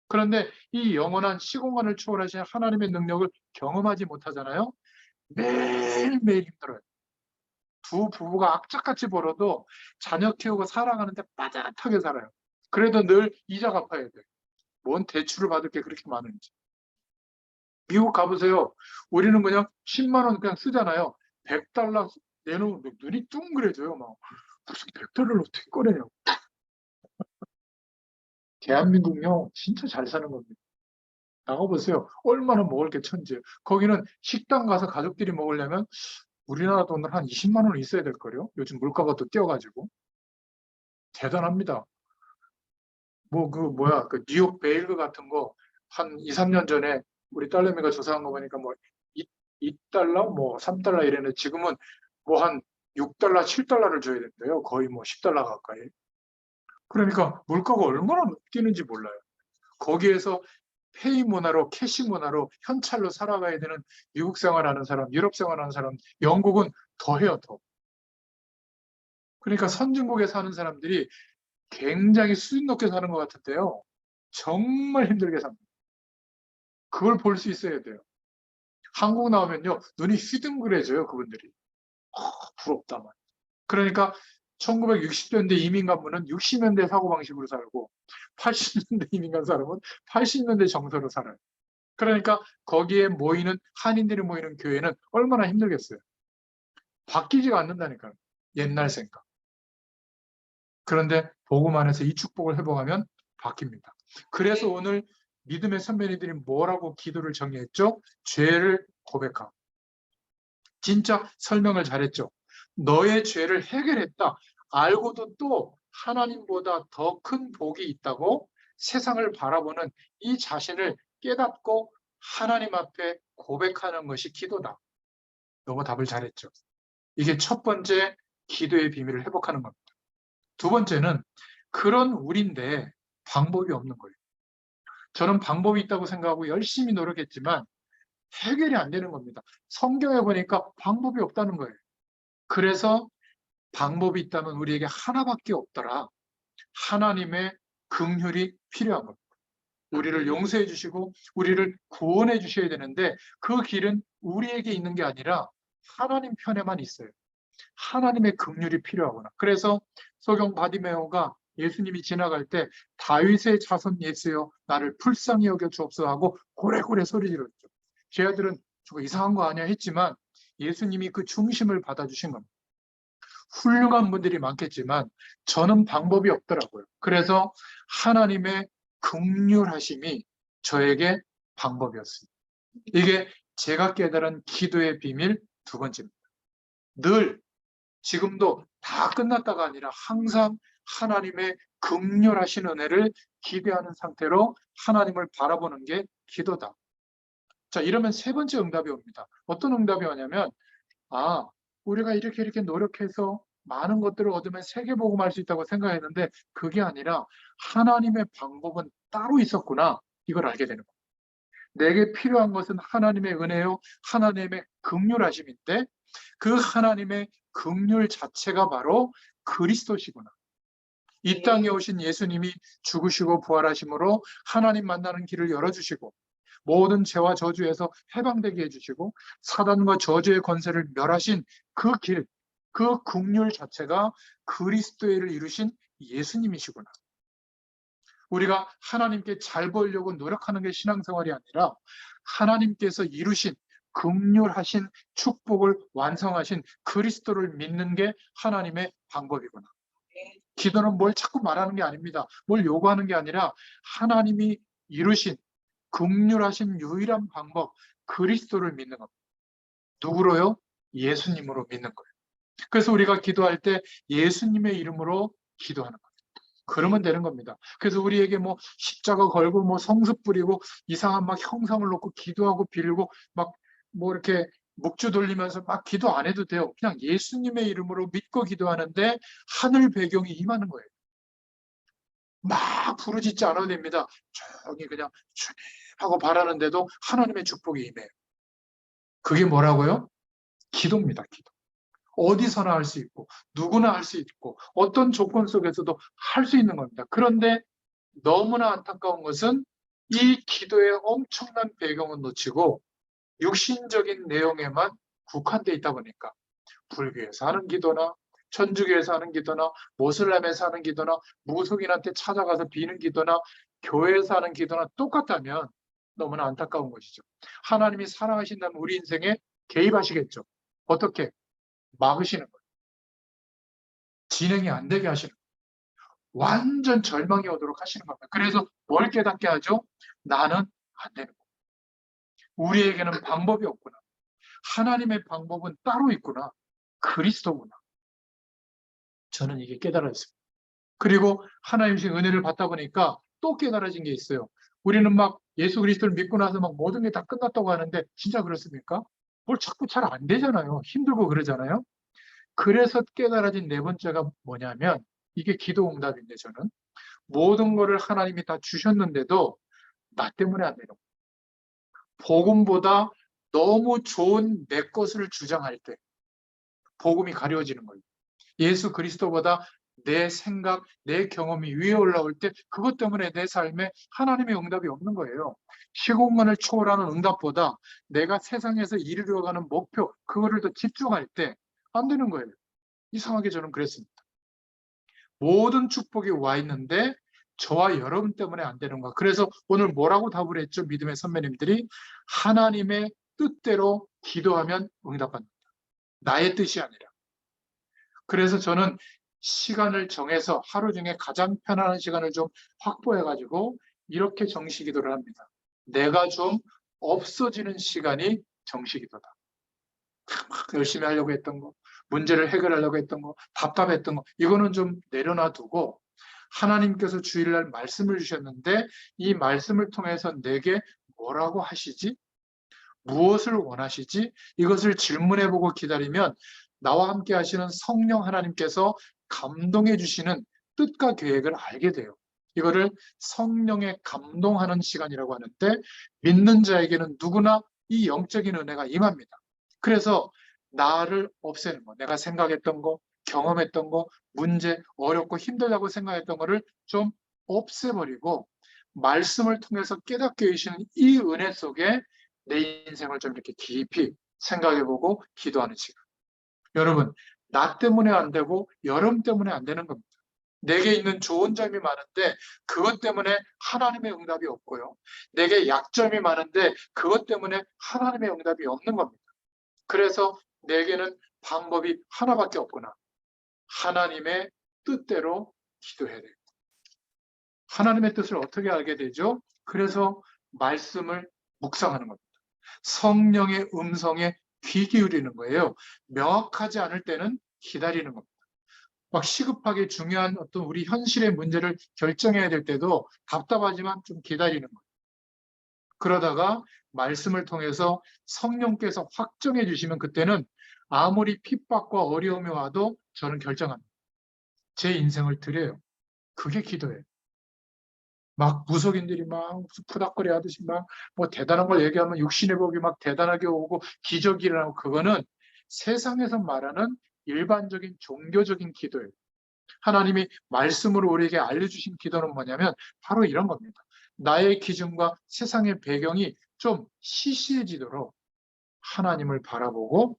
그런데 이 영원한 시공간을 초월하신 하나님의 능력을 경험하지 못하잖아요. 매일매일 힘들어요. 두 부부가 악착같이 벌어도 자녀 키우고 살아가는데 빠듯하게 살아요. 그래도 늘 이자 갚아야 돼. 뭔 대출을 받을 게 그렇게 많은지. 미국 가보세요. 우리는 그냥 10만 원 그냥 쓰잖아요. 100달러 내놓으면 눈이 뚱그래져요. 막 무슨 100달러를 어떻게 꺼내냐고. 대한민국요 진짜 잘 사는 겁니다. 나가보세요. 얼마나 먹을 게 천지예요. 거기는 식당 가서 가족끼리 먹으려면 우리나라 돈으로 한 20만 원 있어야 될 거예요. 요즘 물가가 또 뛰어가지고. 대단합니다. 그 뉴욕 베일그 같은 거 한 2, 3년 전에 우리 딸내미가 조사한 거 보니까 뭐 2달러, 뭐 3달러 이랬는데 지금은 뭐 한 6달러, 7달러를 줘야 된대요. 거의 뭐 10달러 가까이. 그러니까 물가가 얼마나 뛰는지 몰라요. 거기에서 페이 문화로, 캐시 문화로, 현찰로 살아가야 되는 미국 생활하는 사람, 유럽 생활하는 사람, 영국은 더해요, 더. 그러니까 선진국에 사는 사람들이 굉장히 수준 높게 사는 것 같은데요. 정말 힘들게 삽니다. 그걸 볼 수 있어야 돼요. 한국 나오면요, 눈이 휘둥그레져요, 그분들이. 부럽다 말. 그러니까 1960년대 이민 간부는 60년대 사고방식으로 살고 80년대 이민 간 사람은 80년대 정서로 살아요. 그러니까 거기에 모이는 한인들이 모이는 교회는 얼마나 힘들겠어요. 바뀌지가 않는다니까요. 옛날 생각. 그런데 복음 안에서 이 축복을 회복하면 바뀝니다. 그래서 오늘 믿음의 선배님들이 뭐라고 기도를 정의했죠? 죄를 고백하고. 진짜 설명을 잘했죠. 너의 죄를 해결했다. 알고도 또 하나님보다 더 큰 복이 있다고 세상을 바라보는 이 자신을 깨닫고 하나님 앞에 고백하는 것이 기도다. 너무 답을 잘했죠. 이게 첫 번째 기도의 비밀을 회복하는 겁니다. 두 번째는 그런 우리인데 방법이 없는 거예요. 저는 방법이 있다고 생각하고 열심히 노력했지만 해결이 안 되는 겁니다. 성경에 보니까 방법이 없다는 거예요. 그래서 방법이 있다면 우리에게 하나밖에 없더라. 하나님의 긍휼이 필요한 겁니다. 우리를 용서해 주시고 우리를 구원해 주셔야 되는데 그 길은 우리에게 있는 게 아니라 하나님 편에만 있어요. 하나님의 긍휼이 필요하구나. 그래서 소경 바디메오가 예수님이 지나갈 때 다윗의 자손 예수여 나를 불쌍히 여겨 주옵소서 하고 고래고래 소리 질렀죠. 제 아들은 저거 이상한 거 아니야 했지만 예수님이 그 중심을 받아주신 겁니다. 훌륭한 분들이 많겠지만 저는 방법이 없더라고요. 그래서 하나님의 긍휼하심이 저에게 방법이었습니다. 이게 제가 깨달은 기도의 비밀 두 번째입니다. 늘 지금도 다 끝났다가 아니라 항상 하나님의 긍휼하신 은혜를 기대하는 상태로 하나님을 바라보는 게 기도다. 자, 이러면 세 번째 응답이 옵니다. 어떤 응답이 오냐면 우리가 이렇게 노력해서 많은 것들을 얻으면 세계복음할 수 있다고 생각했는데 그게 아니라 하나님의 방법은 따로 있었구나. 이걸 알게 되는 거예요. 내게 필요한 것은 하나님의 은혜요, 하나님의 긍휼하심인데 그 하나님의 긍휼 자체가 바로 그리스도시구나. 이 땅에 오신 예수님이 죽으시고 부활하심으로 하나님 만나는 길을 열어주시고 모든 죄와 저주에서 해방되게 해주시고 사단과 저주의 권세를 멸하신 그 길, 그 긍휼 자체가 그리스도를 이루신 예수님이시구나. 우리가 하나님께 잘 보이려고 노력하는 게 신앙생활이 아니라 하나님께서 이루신 긍휼하신 축복을 완성하신 그리스도를 믿는 게 하나님의 방법이구나. 기도는 뭘 자꾸 말하는 게 아닙니다. 뭘 요구하는 게 아니라 하나님이 이루신 긍휼하신 유일한 방법 그리스도를 믿는 겁니다. 누구로요? 예수님으로 믿는 거예요. 그래서 우리가 기도할 때 예수님의 이름으로 기도하는 거예요. 그러면 되는 겁니다. 그래서 우리에게 뭐 십자가 걸고 뭐 성수 뿌리고 이상한 막 형상을 놓고 기도하고 빌고 막 뭐 이렇게 묵주 돌리면서 막 기도 안 해도 돼요. 그냥 예수님의 이름으로 믿고 기도하는데 하늘 배경이 임하는 거예요. 막 부르짖지 않아도 됩니다. 조용히 그냥 주님 하고 바라는데도 하나님의 축복이 임해요. 그게 뭐라고요? 기도입니다. 기도. 어디서나 할 수 있고 누구나 할 수 있고 어떤 조건 속에서도 할 수 있는 겁니다. 그런데 너무나 안타까운 것은 이 기도의 엄청난 배경은 놓치고 육신적인 내용에만 국한되어 있다 보니까 불교에서 하는 기도나 천주교에서 하는 기도나 모슬렘에서 하는 기도나 무속인한테 찾아가서 비는 기도나 교회에서 하는 기도나 똑같다면 너무나 안타까운 것이죠. 하나님이 사랑하신다면 우리 인생에 개입하시겠죠. 어떻게? 막으시는 거예요. 진행이 안 되게 하시는 거예요. 완전 절망이 오도록 하시는 겁니다. 그래서 뭘 깨닫게 하죠? 나는 안 되는 거예요. 우리에게는 방법이 없구나. 하나님의 방법은 따로 있구나. 그리스도구나. 저는 이게 깨달았습니다. 그리고 하나님의 은혜를 받다 보니까 또 깨달아진 게 있어요. 우리는 막 예수 그리스도를 믿고 나서 막 모든 게 다 끝났다고 하는데 진짜 그렇습니까? 뭘 자꾸 잘 안 되잖아요. 힘들고 그러잖아요. 그래서 깨달아진 네 번째가 뭐냐면 이게 기도 응답인데 저는 모든 거를 하나님이 다 주셨는데도 나 때문에 안 되는 거예요. 복음보다 너무 좋은 내 것을 주장할 때 복음이 가려지는 거예요. 예수 그리스도보다 내 생각, 내 경험이 위에 올라올 때 그것 때문에 내 삶에 하나님의 응답이 없는 거예요. 시공간을 초월하는 응답보다 내가 세상에서 이루려가는 목표, 그거를 더 집중할 때 안 되는 거예요. 이상하게 저는 그랬습니다. 모든 축복이 와 있는데 저와 여러분 때문에 안 되는 거야. 그래서 오늘 뭐라고 답을 했죠? 믿음의 선배님들이 하나님의 뜻대로 기도하면 응답한다. 나의 뜻이 아니라. 그래서 저는 시간을 정해서 하루 중에 가장 편안한 시간을 좀 확보해가지고 이렇게 정시 기도를 합니다. 내가 좀 없어지는 시간이 정시 기도다. 막 열심히 하려고 했던 거, 문제를 해결하려고 했던 거, 답답했던 거, 이거는 좀 내려놔 두고 하나님께서 주일날 말씀을 주셨는데 이 말씀을 통해서 내게 뭐라고 하시지? 무엇을 원하시지? 이것을 질문해보고 기다리면 나와 함께 하시는 성령 하나님께서 감동해 주시는 뜻과 계획을 알게 돼요. 이거를 성령의 감동하는 시간이라고 하는데 믿는 자에게는 누구나 이 영적인 은혜가 임합니다. 그래서 나를 없애는 거, 내가 생각했던 거, 경험했던 거, 문제, 어렵고 힘들다고 생각했던 거를 좀 없애버리고 말씀을 통해서 깨닫게 해주시는 이 은혜 속에 내 인생을 좀 이렇게 깊이 생각해보고 기도하는 시간. 여러분, 나 때문에 안 되고 여러분 때문에 안 되는 겁니다. 내게 있는 좋은 점이 많은데 그것 때문에 하나님의 응답이 없고요. 내게 약점이 많은데 그것 때문에 하나님의 응답이 없는 겁니다. 그래서 내게는 방법이 하나밖에 없구나. 하나님의 뜻대로 기도해야 돼요. 하나님의 뜻을 어떻게 알게 되죠? 그래서 말씀을 묵상하는 겁니다. 성령의 음성에 귀 기울이는 거예요. 명확하지 않을 때는 기다리는 겁니다. 막 시급하게 중요한 어떤 우리 현실의 문제를 결정해야 될 때도 답답하지만 좀 기다리는 거예요. 그러다가 말씀을 통해서 성령께서 확정해 주시면 그때는 아무리 핍박과 어려움이 와도 저는 결정합니다. 제 인생을 드려요. 그게 기도예요. 막 무속인들이 막 무슨 푸닥거리 하듯이 막 뭐 대단한 걸 얘기하면 육신의 복이 막 대단하게 오고 기적이 일어나고 그거는 세상에서 말하는 일반적인 종교적인 기도예요. 하나님이 말씀으로 우리에게 알려주신 기도는 뭐냐면 바로 이런 겁니다. 나의 기준과 세상의 배경이 좀 시시해지도록 하나님을 바라보고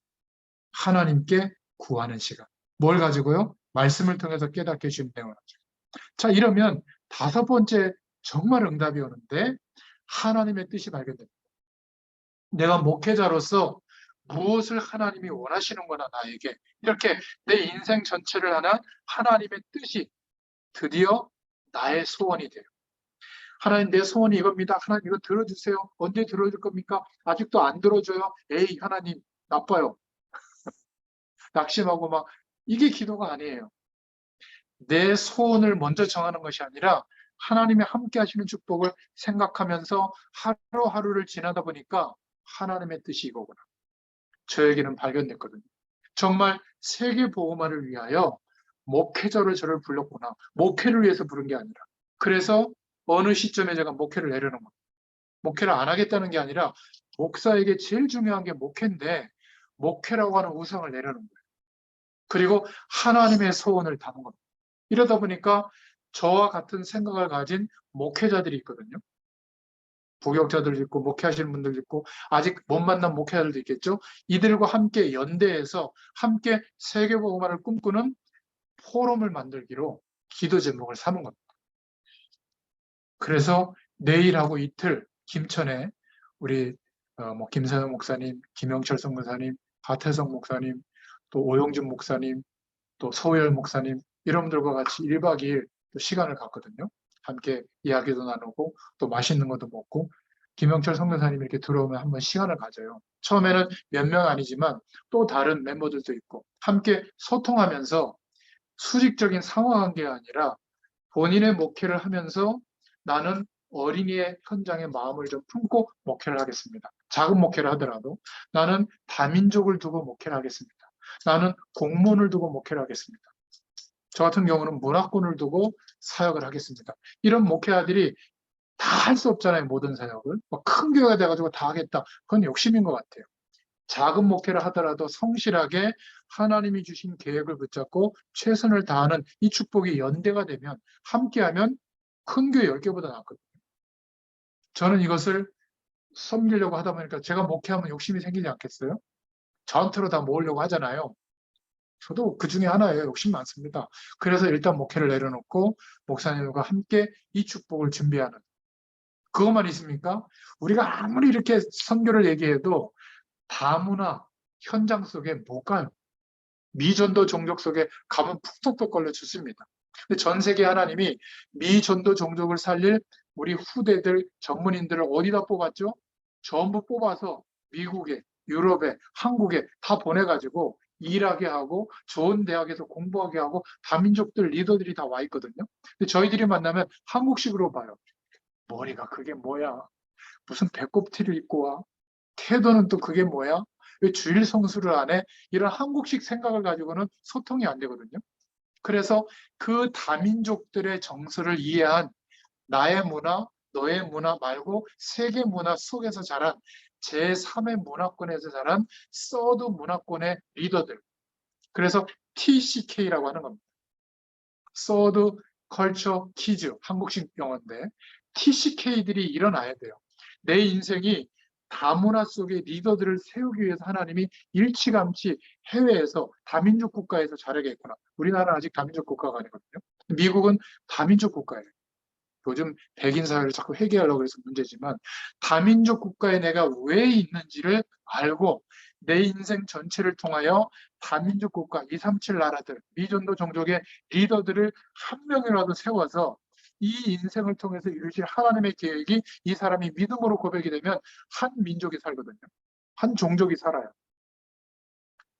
하나님께 구하는 시간. 뭘 가지고요? 말씀을 통해서 깨닫게 해주신 내용을 가지고. 자, 이러면 다섯 번째 정말 응답이 오는데 하나님의 뜻이 발견됩니다. 내가 목회자로서 무엇을 하나님이 원하시는 거나 나에게 이렇게 내 인생 전체를 하는 하나님의 뜻이 드디어 나의 소원이 돼요. 하나님 내 소원이 이겁니다. 하나님 이거 들어주세요. 언제 들어줄 겁니까? 아직도 안 들어줘요. 에이 하나님 나빠요. 낙심하고 막 이게 기도가 아니에요. 내 소원을 먼저 정하는 것이 아니라 하나님이 함께 하시는 축복을 생각하면서 하루하루를 지나다 보니까 하나님의 뜻이 이거구나. 저에게는 발견됐거든요. 정말 세계 복음화를 위하여 목회자로 저를 불렀구나. 목회를 위해서 부른 게 아니라. 그래서 어느 시점에 제가 목회를 내려놓은 거예요. 목회를 안 하겠다는 게 아니라 목사에게 제일 중요한 게 목회인데 목회라고 하는 우상을 내려놓은 거예요. 그리고 하나님의 소원을 담은 겁니다. 이러다 보니까 저와 같은 생각을 가진 목회자들이 있거든요. 부역자들도 있고 목회하시는 분들도 있고 아직 못 만난 목회자들도 있겠죠. 이들과 함께 연대해서 함께 세계복음화를 꿈꾸는 포럼을 만들기로 기도 제목을 삼은 겁니다. 그래서 내일하고 이틀 김천에 우리 김사영 목사님, 김영철 선교사님, 하태성 목사님, 또 오용준 목사님, 또 서우열 목사님 이런 분들과 같이 1박 2일 또 시간을 갖거든요. 함께 이야기도 나누고 또 맛있는 것도 먹고 김영철 선교사님이 이렇게 들어오면 한번 시간을 가져요. 처음에는 몇 명 아니지만 또 다른 멤버들도 있고 함께 소통하면서 수직적인 상호관계가 아니라 본인의 목회를 하면서 나는 어린이의 현장의 마음을 좀 품고 목회를 하겠습니다. 작은 목회를 하더라도 나는 다민족을 두고 목회를 하겠습니다. 나는 공무원을 두고 목회를 하겠습니다. 저 같은 경우는 문화권을 두고 사역을 하겠습니다. 이런 목회자들이 다 할 수 없잖아요. 모든 사역을. 큰 교회가 돼가지고 다 하겠다. 그건 욕심인 것 같아요. 작은 목회를 하더라도 성실하게 하나님이 주신 계획을 붙잡고 최선을 다하는 이 축복이 연대가 되면, 함께하면 큰 교회 10개보다 낫거든요. 저는 이것을 섬기려고 하다 보니까 제가 목회하면 욕심이 생기지 않겠어요? 저한테로 다 모으려고 하잖아요. 저도 그 중에 하나예요. 욕심 많습니다. 그래서 일단 목회를 내려놓고 목사님과 함께 이 축복을 준비하는, 그것만 있습니까? 우리가 아무리 이렇게 선교를 얘기해도 다문화 현장 속에 못 가요. 미전도 종족 속에 가면 푹푹 걸려 죽습니다. 근데 전 세계 하나님이 미전도 종족을 살릴 우리 후대들, 전문인들을 어디다 뽑았죠? 전부 뽑아서 미국에, 유럽에, 한국에 다 보내가지고 일하게 하고 좋은 대학에서 공부하게 하고 다민족들 리더들이 다 와 있거든요. 근데 저희들이 만나면 한국식으로 봐요. 머리가 그게 뭐야? 무슨 배꼽티를 입고 와? 태도는 또 그게 뭐야? 왜 주일 성수를 안 해? 이런 한국식 생각을 가지고는 소통이 안 되거든요. 그래서 그 다민족들의 정서를 이해한 나의 문화, 너의 문화 말고 세계 문화 속에서 자란 제3의 문화권에서 자란 서드 문화권의 리더들. 그래서 TCK라고 하는 겁니다. 서드 컬처 키즈, 한국식 영어인데 TCK들이 일어나야 돼요. 내 인생이 다문화 속의 리더들을 세우기 위해서 하나님이 일찌감치 해외에서 다민족 국가에서 자라겠구나. 우리나라는 아직 다민족 국가가 아니거든요. 미국은 다민족 국가예요. 요즘 백인 사회를 자꾸 회개하려고 해서 문제지만 다민족 국가에 내가 왜 있는지를 알고 내 인생 전체를 통하여 다민족 국가 237 나라들, 미전도 종족의 리더들을 한 명이라도 세워서 이 인생을 통해서 이루실 하나님의 계획이 이 사람이 믿음으로 고백이 되면 한 민족이 살거든요. 한 종족이 살아요.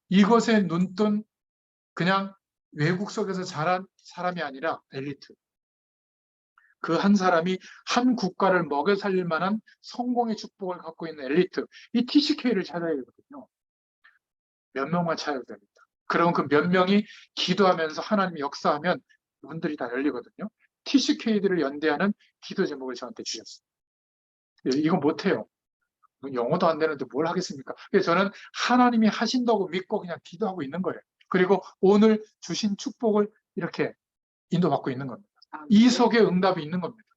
이것에 눈뜬 그냥 외국 속에서 자란 사람이 아니라 엘리트. 그 한 사람이 한 국가를 먹여 살릴 만한 성공의 축복을 갖고 있는 엘리트, 이 TCK를 찾아야 되거든요. 몇 명만 찾아야 됩니다. 그럼 그 몇 명이 기도하면서 하나님이 역사하면 문들이 다 열리거든요. TCK들을 연대하는 기도 제목을 저한테 주셨어요. 이거 못해요. 영어도 안 되는데 뭘 하겠습니까? 그래서 저는 하나님이 하신다고 믿고 그냥 기도하고 있는 거예요. 그리고 오늘 주신 축복을 이렇게 인도받고 있는 겁니다. 이 속에 응답이 있는 겁니다.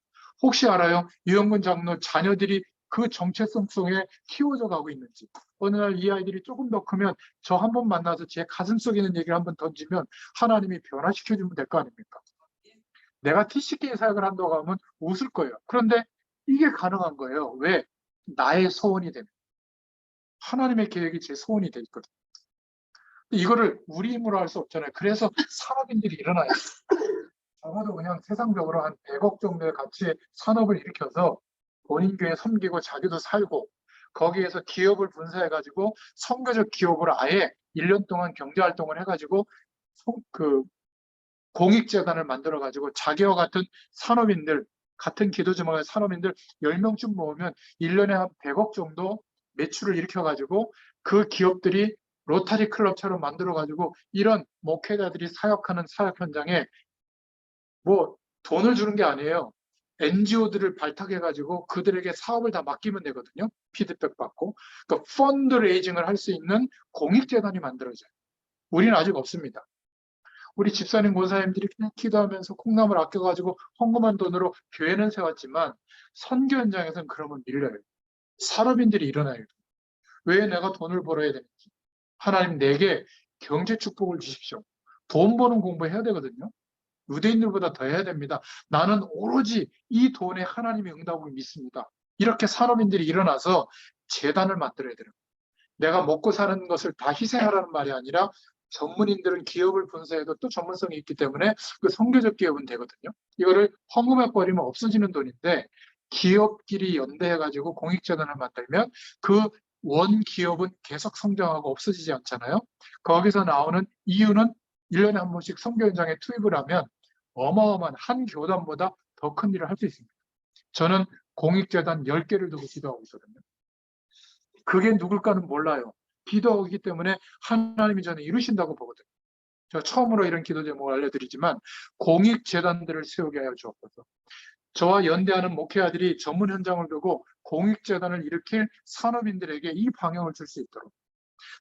혹시 알아요? 유영근 장로 자녀들이 그 정체성 속에 키워져 가고 있는지. 어느 날 이 아이들이 조금 더 크면 저 한 번 만나서 제 가슴 속에 있는 얘기를 한번 던지면 하나님이 변화시켜주면 될 거 아닙니까? 내가 TCK 사역을 한다고 하면 웃을 거예요. 그런데 이게 가능한 거예요. 왜? 나의 소원이 되면. 하나님의 계획이 제 소원이 돼 있거든요. 이거를 우리 힘으로 할 수 없잖아요. 그래서 산업인들이 일어나요. 적어도 그냥 세상적으로 한 100억 정도의 가치의 산업을 일으켜서 본인 교회 섬기고 자기도 살고 거기에서 기업을 분사해가지고 선교적 기업으로 아예 1년 동안 경제활동을 해가지고 그 공익재단을 만들어가지고 자기와 같은 산업인들, 같은 기도 제목의 산업인들 10명쯤 모으면 1년에 한 100억 정도 매출을 일으켜가지고 그 기업들이 로타리 클럽처럼 만들어가지고 이런 목회자들이 사역하는 사역 현장에 뭐 돈을 주는 게 아니에요. NGO들을 발탁해가지고 그들에게 사업을 다 맡기면 되거든요. 피드백 받고. 그러니까 펀드레이징을 할 수 있는 공익재단이 만들어져요. 우리는 아직 없습니다. 우리 집사님, 권사님들이 그냥 기도하면서 콩나물 아껴가지고 헌금한 돈으로 교회는 세웠지만 선교 현장에서는 그러면 밀려요. 산업인들이 일어나요. 왜 내가 돈을 벌어야 되는지. 하나님 내게 경제 축복을 주십시오. 돈 버는 공부해야 되거든요. 유대인들보다 더 해야 됩니다. 나는 오로지 이 돈에 하나님의 응답을 믿습니다. 이렇게 산업인들이 일어나서 재단을 만들어야 돼요. 내가 먹고 사는 것을 다 희생하라는 말이 아니라 전문인들은 기업을 분사해도 또 전문성이 있기 때문에 그 선교적 기업은 되거든요. 이거를 헌금해 버리면 없어지는 돈인데 기업끼리 연대해가지고 공익재단을 만들면 그 원 기업은 계속 성장하고 없어지지 않잖아요. 거기서 나오는 이유는 1년에 한 번씩 선교 현장에 투입을 하면 어마어마한 한 교단보다 더 큰 일을 할 수 있습니다. 저는 공익재단 10개를 두고 기도하고 있거든요. 그게 누굴까는 몰라요. 기도하기 때문에 하나님이 저는 이루신다고 보거든요. 제가 처음으로 이런 기도 제목을 알려드리지만 공익재단들을 세우게 하여 주옵소서. 저와 연대하는 목회자들이 전문 현장을 두고 공익재단을 일으킬 산업인들에게 이 방향을 줄 수 있도록.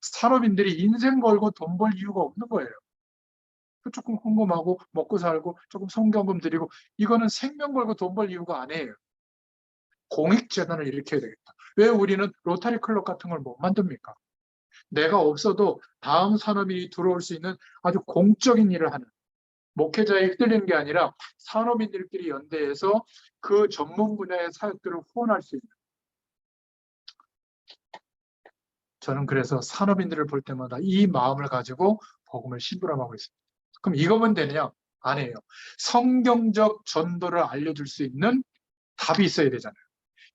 산업인들이 인생 걸고 돈 벌 이유가 없는 거예요. 조금 헌금하고 먹고 살고 조금 성경금 드리고, 이거는 생명 걸고 돈 벌 이유가 아니에요. 공익재단을 일으켜야 되겠다. 왜 우리는 로타리 클럽 같은 걸 못 만듭니까? 내가 없어도 다음 산업이 들어올 수 있는 아주 공적인 일을 하는, 목회자에 휘둘리는 게 아니라 산업인들끼리 연대해서 그 전문 분야의 사역들을 후원할 수 있는. 저는 그래서 산업인들을 볼 때마다 이 마음을 가지고 복음을 심부름하고 있습니다. 그럼 이거면 되느냐? 아니에요. 성경적 전도를 알려줄 수 있는 답이 있어야 되잖아요.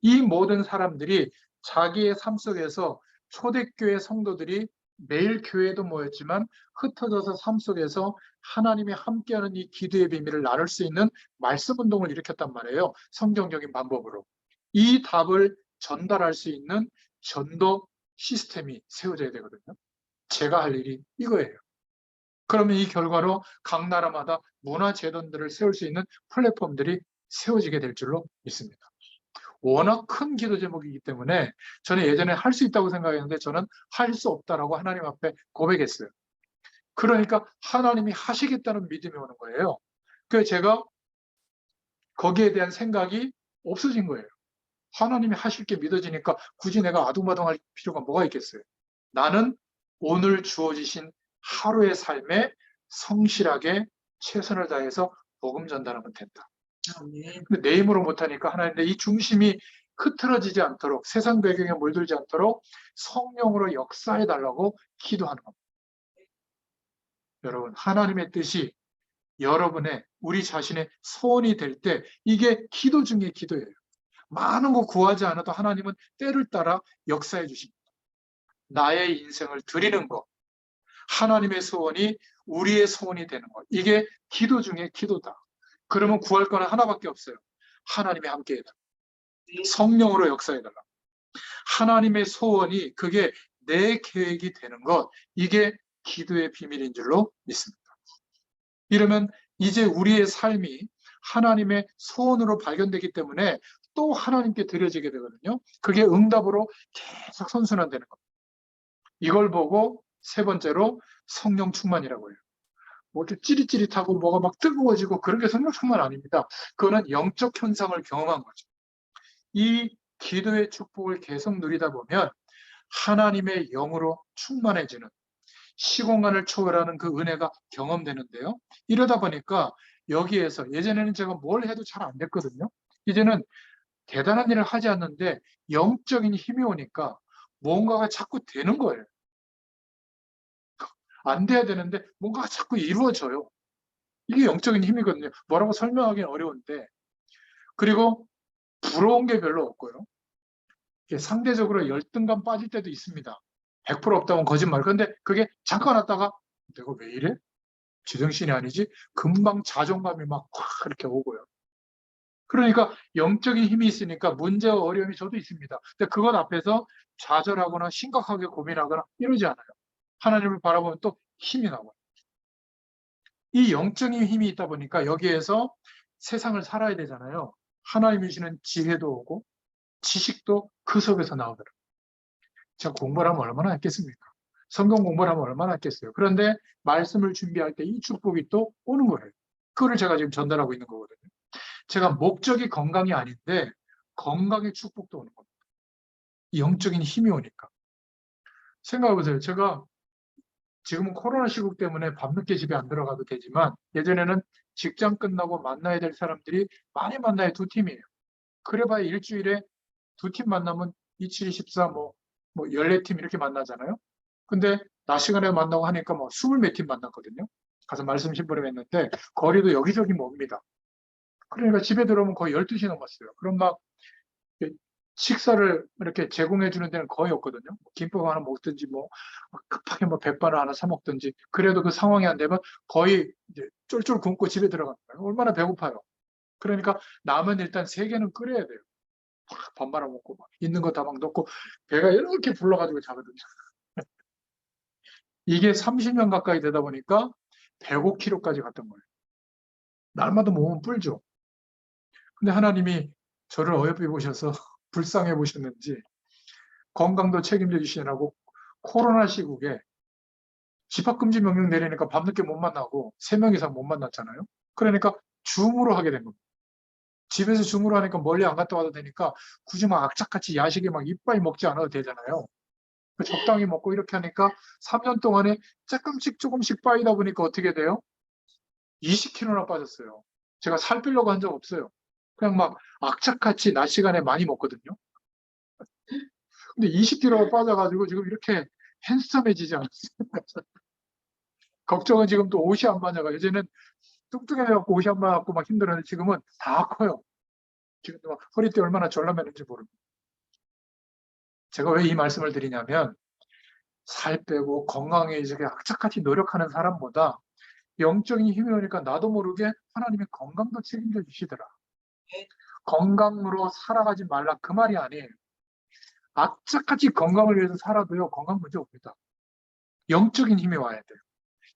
이 모든 사람들이 자기의 삶 속에서, 초대교회 성도들이 매일 교회에도 모였지만 흩어져서 삶 속에서 하나님이 함께하는 이 기도의 비밀을 나눌 수 있는 말씀 운동을 일으켰단 말이에요. 성경적인 방법으로. 이 답을 전달할 수 있는 전도 시스템이 세워져야 되거든요. 제가 할 일이 이거예요. 그러면 이 결과로 각 나라마다 문화재단들을 세울 수 있는 플랫폼들이 세워지게 될 줄로 믿습니다. 워낙 큰 기도 제목이기 때문에 저는 예전에 할 수 있다고 생각했는데 저는 할 수 없다라고 하나님 앞에 고백했어요. 그러니까 하나님이 하시겠다는 믿음이 오는 거예요. 그래서 제가 거기에 대한 생각이 없어진 거예요. 하나님이 하실 게 믿어지니까 굳이 내가 아둥바둥할 필요가 뭐가 있겠어요. 나는 오늘 주어지신 하루의 삶에 성실하게 최선을 다해서 복음 전달하면 된다. 아멘. 근데 내 힘으로 못하니까 하나님의 이 중심이 흐트러지지 않도록, 세상 배경에 물들지 않도록 성령으로 역사해 달라고 기도하는 겁니다. 여러분, 하나님의 뜻이 여러분의, 우리 자신의 소원이 될 때 이게 기도 중에 기도예요. 많은 거 구하지 않아도 하나님은 때를 따라 역사해 주십니다. 나의 인생을 드리는 것, 하나님의 소원이 우리의 소원이 되는 것, 이게 기도 중에 기도다. 그러면 구할 거는 하나밖에 없어요. 하나님이 함께 해달라. 성령으로 역사해달라. 하나님의 소원이, 그게 내 계획이 되는 것, 이게 기도의 비밀인 줄로 믿습니다. 이러면 이제 우리의 삶이 하나님의 소원으로 발견되기 때문에 또 하나님께 드려지게 되거든요. 그게 응답으로 계속 선순환되는 겁니다. 이걸 보고 세 번째로 성령 충만이라고 해요. 뭐 찌릿찌릿하고 뭐가 막 뜨거워지고 그런 게 성령 충만 아닙니다. 그거는 영적 현상을 경험한 거죠. 이 기도의 축복을 계속 누리다 보면 하나님의 영으로 충만해지는, 시공간을 초월하는 그 은혜가 경험되는데요. 이러다 보니까 여기에서, 예전에는 제가 뭘 해도 잘 안 됐거든요. 이제는 대단한 일을 하지 않는데 영적인 힘이 오니까 뭔가가 자꾸 되는 거예요. 안 돼야 되는데 뭔가가 자꾸 이루어져요. 이게 영적인 힘이거든요. 뭐라고 설명하기는 어려운데. 그리고 부러운 게 별로 없고요. 상대적으로 열등감 빠질 때도 있습니다. 100% 없다면 거짓말. 그런데 그게 잠깐 왔다가 내가 왜 이래? 제정신이 아니지? 금방 자존감이 막 이렇게 오고요. 그러니까 영적인 힘이 있으니까 문제와 어려움이 저도 있습니다. 근데 그것 앞에서 좌절하거나 심각하게 고민하거나 이러지 않아요. 하나님을 바라보면 또 힘이 나고요. 이 영적인 힘이 있다 보니까 여기에서 세상을 살아야 되잖아요. 하나님이 주시는 지혜도 오고 지식도 그 속에서 나오더라고요. 제가 공부를 하면 얼마나 했겠습니까? 성경 공부를 하면 얼마나 했겠어요. 그런데 말씀을 준비할 때 이 축복이 또 오는 거예요. 그거를 제가 지금 전달하고 있는 거거든요. 제가 목적이 건강이 아닌데 건강의 축복도 오는 겁니다. 영적인 힘이 오니까. 생각해보세요. 제가 지금은 코로나 시국 때문에 밤늦게 집에 안 들어가도 되지만 예전에는 직장 끝나고 만나야 될 사람들이 많이 만나야 두 팀이에요. 그래봐야 일주일에 두 팀 만나면 27, 24, 뭐 14팀 이렇게 만나잖아요. 근데 낮 시간에 만나고 하니까 뭐 20몇 팀 만났거든요. 가서 말씀 심부름했는데 거리도 여기저기 멉니다. 그러니까 집에 들어오면 거의 12시 넘었어요. 그럼 막 식사를 이렇게 제공해 주는 데는 거의 없거든요. 김밥 하나 먹든지 뭐 급하게 뭐 백반을 하나 사 먹든지, 그래도 그 상황이 안 되면 거의 이제 쫄쫄 굶고 집에 들어갑니다. 얼마나 배고파요. 그러니까 라면 일단 3개는 끓여야 돼요. 밥 말아 먹고 막 있는 거 다 막 넣고 배가 이렇게 불러가지고 자거든요. 이게 30년 가까이 되다 보니까 105kg까지 갔던 거예요. 날마다 몸은 불죠. 근데 하나님이 저를 어여삐 보셔서 불쌍해 보셨는지 건강도 책임져 주시느라고 코로나 시국에 집합금지 명령 내리니까 밤늦게 못 만나고 3명 이상 못 만났잖아요. 그러니까 줌으로 하게 된 겁니다. 집에서 줌으로 하니까 멀리 안 갔다 와도 되니까 굳이 막 악착같이 야식에 막 이빨 먹지 않아도 되잖아요. 적당히 먹고 이렇게 하니까 3년 동안에 조금씩 빠이다 보니까 어떻게 돼요? 20kg나 빠졌어요. 제가 살 빼려고 한 적 없어요. 그냥 막 악착같이 낮 시간에 많이 먹거든요. 근데 20kg가 빠져가지고 지금 이렇게 핸섬해지지 않았어요. 걱정은 지금 또 옷이 안 맞아가. 예전에는 뚱뚱해갖고 옷이 안 맞고 막 힘들었는데 지금은 다 커요. 지금 막 허리띠 얼마나 졸라매는지 모릅니다. 제가 왜 이 말씀을 드리냐면 살 빼고 건강해지게 악착같이 노력하는 사람보다 영적인 힘이 오니까 나도 모르게 하나님의 건강도 책임져 주시더라. 건강으로 살아가지 말라 그 말이 아니에요. 악착같이 건강을 위해서 살아도요 건강 문제 옵니다. 영적인 힘이 와야 돼요.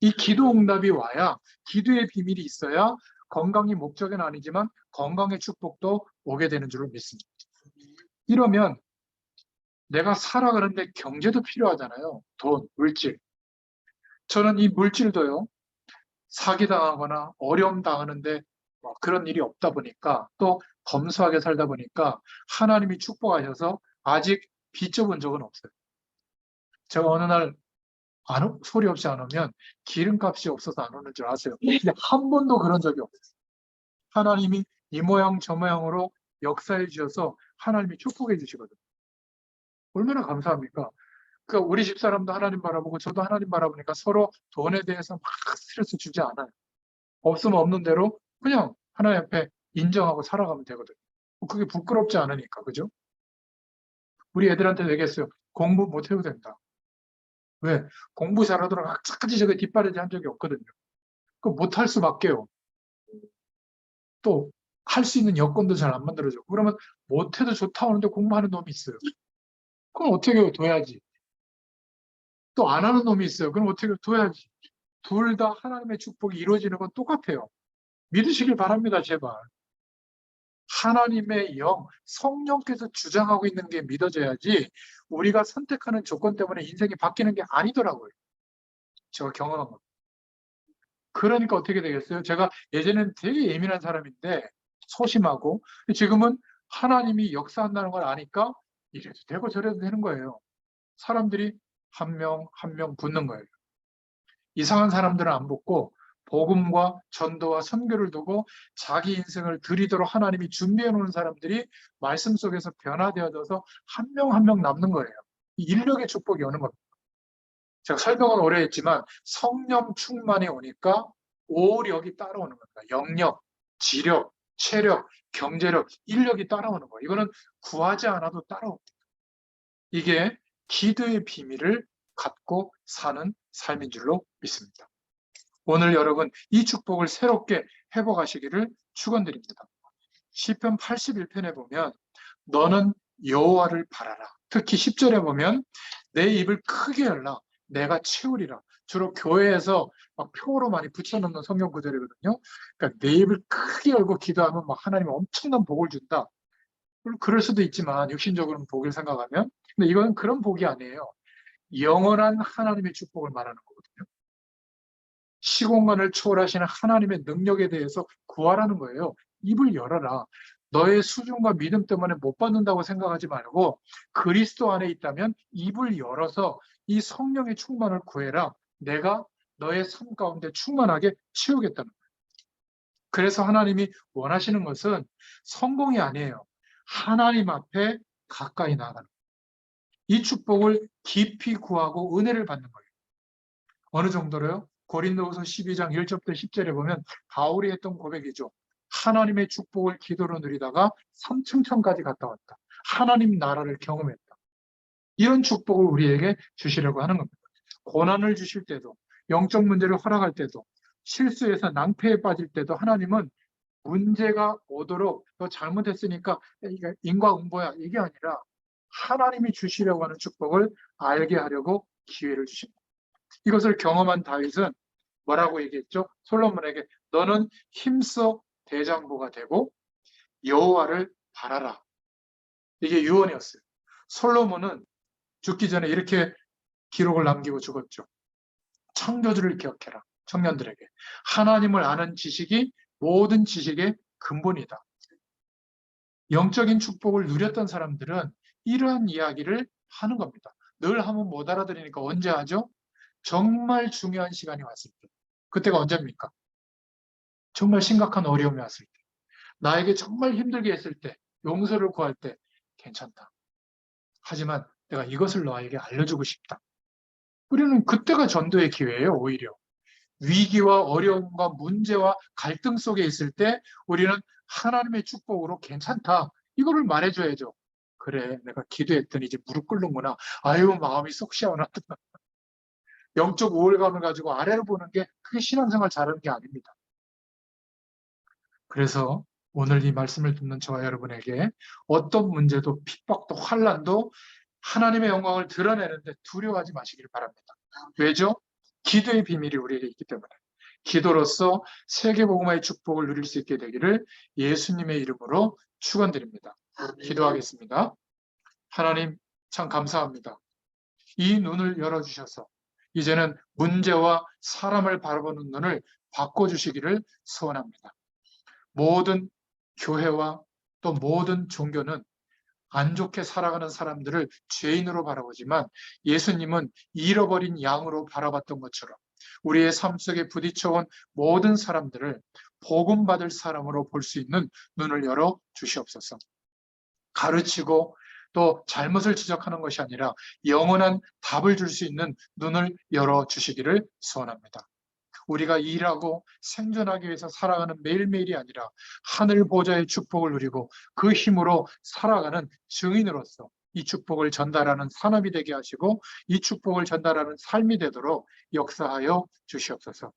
이 기도 응답이 와야 기도의 비밀이 있어야 건강이 목적은 아니지만 건강의 축복도 오게 되는 줄을 믿습니다. 이러면 내가 살아가는데 경제도 필요하잖아요. 돈, 물질. 저는 이 물질도요. 사기당하거나 어려움 당하는데 뭐 그런 일이 없다 보니까 또 검소하게 살다 보니까 하나님이 축복하셔서 아직 빚져본 적은 없어요. 제가 어느 날 소리 없이 안 오면 기름값이 없어서 안 오는 줄 아세요? 근데 한 번도 그런 적이 없어요. 하나님이 이 모양 저 모양으로 역사해 주셔서 하나님이 축복해 주시거든요. 얼마나 감사합니까? 그러니까 우리 집사람도 하나님 바라보고 저도 하나님 바라보니까 서로 돈에 대해서 막 스트레스 주지 않아요. 없으면 없는 대로 그냥 하나님 앞에 인정하고 살아가면 되거든요. 그게 부끄럽지 않으니까, 그죠? 우리 애들한테 얘기했어요. 공부 못해도 된다. 왜? 공부 잘하도록 악착같이 저게 뒷바라지 한 적이 없거든요. 그 못할 수밖에요. 또 할 수 있는 여건도 잘 안 만들어져. 그러면 못해도 좋다 하는데 공부하는 놈이 있어요. 그럼 어떻게 둬야지. 또 안 하는 놈이 있어요. 그럼 어떻게 둬야지. 둘 다 하나님의 축복이 이루어지는 건 똑같아요. 믿으시길 바랍니다, 제발. 하나님의 영, 성령께서 주장하고 있는 게 믿어져야지 우리가 선택하는 조건 때문에 인생이 바뀌는 게 아니더라고요. 제가 경험한 겁니다. 그러니까 어떻게 되겠어요? 제가 예전에는 되게 예민한 사람인데 소심하고 지금은 하나님이 역사한다는 걸 아니까 이래도 되고 저래도 되는 거예요. 사람들이 한 명 한 명 붙는 거예요. 이상한 사람들은 안 붙고 복음과 전도와 선교를 두고 자기 인생을 드리도록 하나님이 준비해 놓은 사람들이 말씀 속에서 변화되어져서 한 명 한 명 남는 거예요. 이 인력의 축복이 오는 겁니다. 제가 설명은 오래 했지만 성령 충만이 오니까 오력이 따라오는 겁니다. 영력, 지력, 체력, 경제력, 인력이 따라오는 거예요. 이거는 구하지 않아도 따라옵니다. 이게 기도의 비밀을 갖고 사는 삶인 줄로 믿습니다. 오늘 여러분 이 축복을 새롭게 회복하시기를 축원드립니다. 시편 81편에 보면 너는 여호와를 바라라. 특히 10절에 보면 내 입을 크게 열라 내가 채우리라. 주로 교회에서 막 표로 많이 붙여놓는 성경 구절이거든요. 그러니까 내 입을 크게 열고 기도하면 막 하나님 엄청난 복을 준다. 그럴 수도 있지만 육신적으로는 복을 생각하면 근데 이건 그런 복이 아니에요. 영원한 하나님의 축복을 말하는 거거든요. 시공간을 초월하시는 하나님의 능력에 대해서 구하라는 거예요. 입을 열어라. 너의 수준과 믿음 때문에 못 받는다고 생각하지 말고 그리스도 안에 있다면 입을 열어서 이 성령의 충만을 구해라. 내가 너의 삶 가운데 충만하게 채우겠다는 거예요. 그래서 하나님이 원하시는 것은 성공이 아니에요. 하나님 앞에 가까이 나가는 거예요. 이 축복을 깊이 구하고 은혜를 받는 거예요. 어느 정도로요? 고린도후서 12장 1절부터 10절에 보면 바울이 했던 고백이죠. 하나님의 축복을 기도로 누리다가 삼층천까지 갔다 왔다. 하나님 나라를 경험했다. 이런 축복을 우리에게 주시려고 하는 겁니다. 고난을 주실 때도, 영적 문제를 허락할 때도, 실수해서 낭패에 빠질 때도 하나님은 문제가 오도록 너 잘못했으니까 이게 인과응보야 이게 아니라 하나님이 주시려고 하는 축복을 알게 하려고 기회를 주십니다. 이것을 경험한 다윗은 뭐라고 얘기했죠? 솔로몬에게 너는 힘써 대장부가 되고 여호와를 바라라. 이게 유언이었어요. 솔로몬은 죽기 전에 이렇게 기록을 남기고 죽었죠. 창조주를 기억해라. 청년들에게. 하나님을 아는 지식이 모든 지식의 근본이다. 영적인 축복을 누렸던 사람들은 이러한 이야기를 하는 겁니다. 늘 하면 못 알아들으니까 언제 하죠? 정말 중요한 시간이 왔을 때. 그때가 언제입니까? 정말 심각한 어려움이 왔을 때. 나에게 정말 힘들게 했을 때, 용서를 구할 때 괜찮다. 하지만 내가 이것을 너에게 알려주고 싶다. 우리는 그때가 전도의 기회예요, 오히려. 위기와 어려움과 문제와 갈등 속에 있을 때 우리는 하나님의 축복으로 괜찮다. 이거를 말해줘야죠. 그래, 내가 기도했더니 이제 무릎 꿇는구나. 아유, 마음이 쏙 시원하다. 영적 우월감을 가지고 아래를 보는 게 그게 신앙생활 잘하는 게 아닙니다. 그래서 오늘 이 말씀을 듣는 저와 여러분에게 어떤 문제도 핍박도 환난도 하나님의 영광을 드러내는데 두려워하지 마시길 바랍니다. 왜죠? 기도의 비밀이 우리에게 있기 때문에. 기도로서 세계복음화의 축복을 누릴 수 있게 되기를 예수님의 이름으로 축원드립니다. 기도하겠습니다. 하나님 참 감사합니다. 이 눈을 열어주셔서 이제는 문제와 사람을 바라보는 눈을 바꿔주시기를 소원합니다. 모든 교회와 또 모든 종교는 안 좋게 살아가는 사람들을 죄인으로 바라보지만 예수님은 잃어버린 양으로 바라봤던 것처럼 우리의 삶 속에 부딪혀온 모든 사람들을 복음받을 사람으로 볼 수 있는 눈을 열어 주시옵소서. 가르치고 또 잘못을 지적하는 것이 아니라 영원한 답을 줄 수 있는 눈을 열어 주시기를 소원합니다. 우리가 일하고 생존하기 위해서 살아가는 매일매일이 아니라 하늘 보좌의 축복을 누리고 그 힘으로 살아가는 증인으로서 이 축복을 전달하는 산업이 되게 하시고 이 축복을 전달하는 삶이 되도록 역사하여 주시옵소서.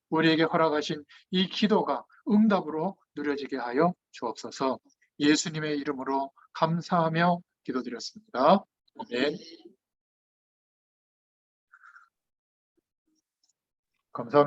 우리에게 허락하신 이 기도가 응답으로 누려지게 하여 주옵소서. 예수님의 이름으로 감사하며 기도드렸습니다. 아멘. 감사합니다.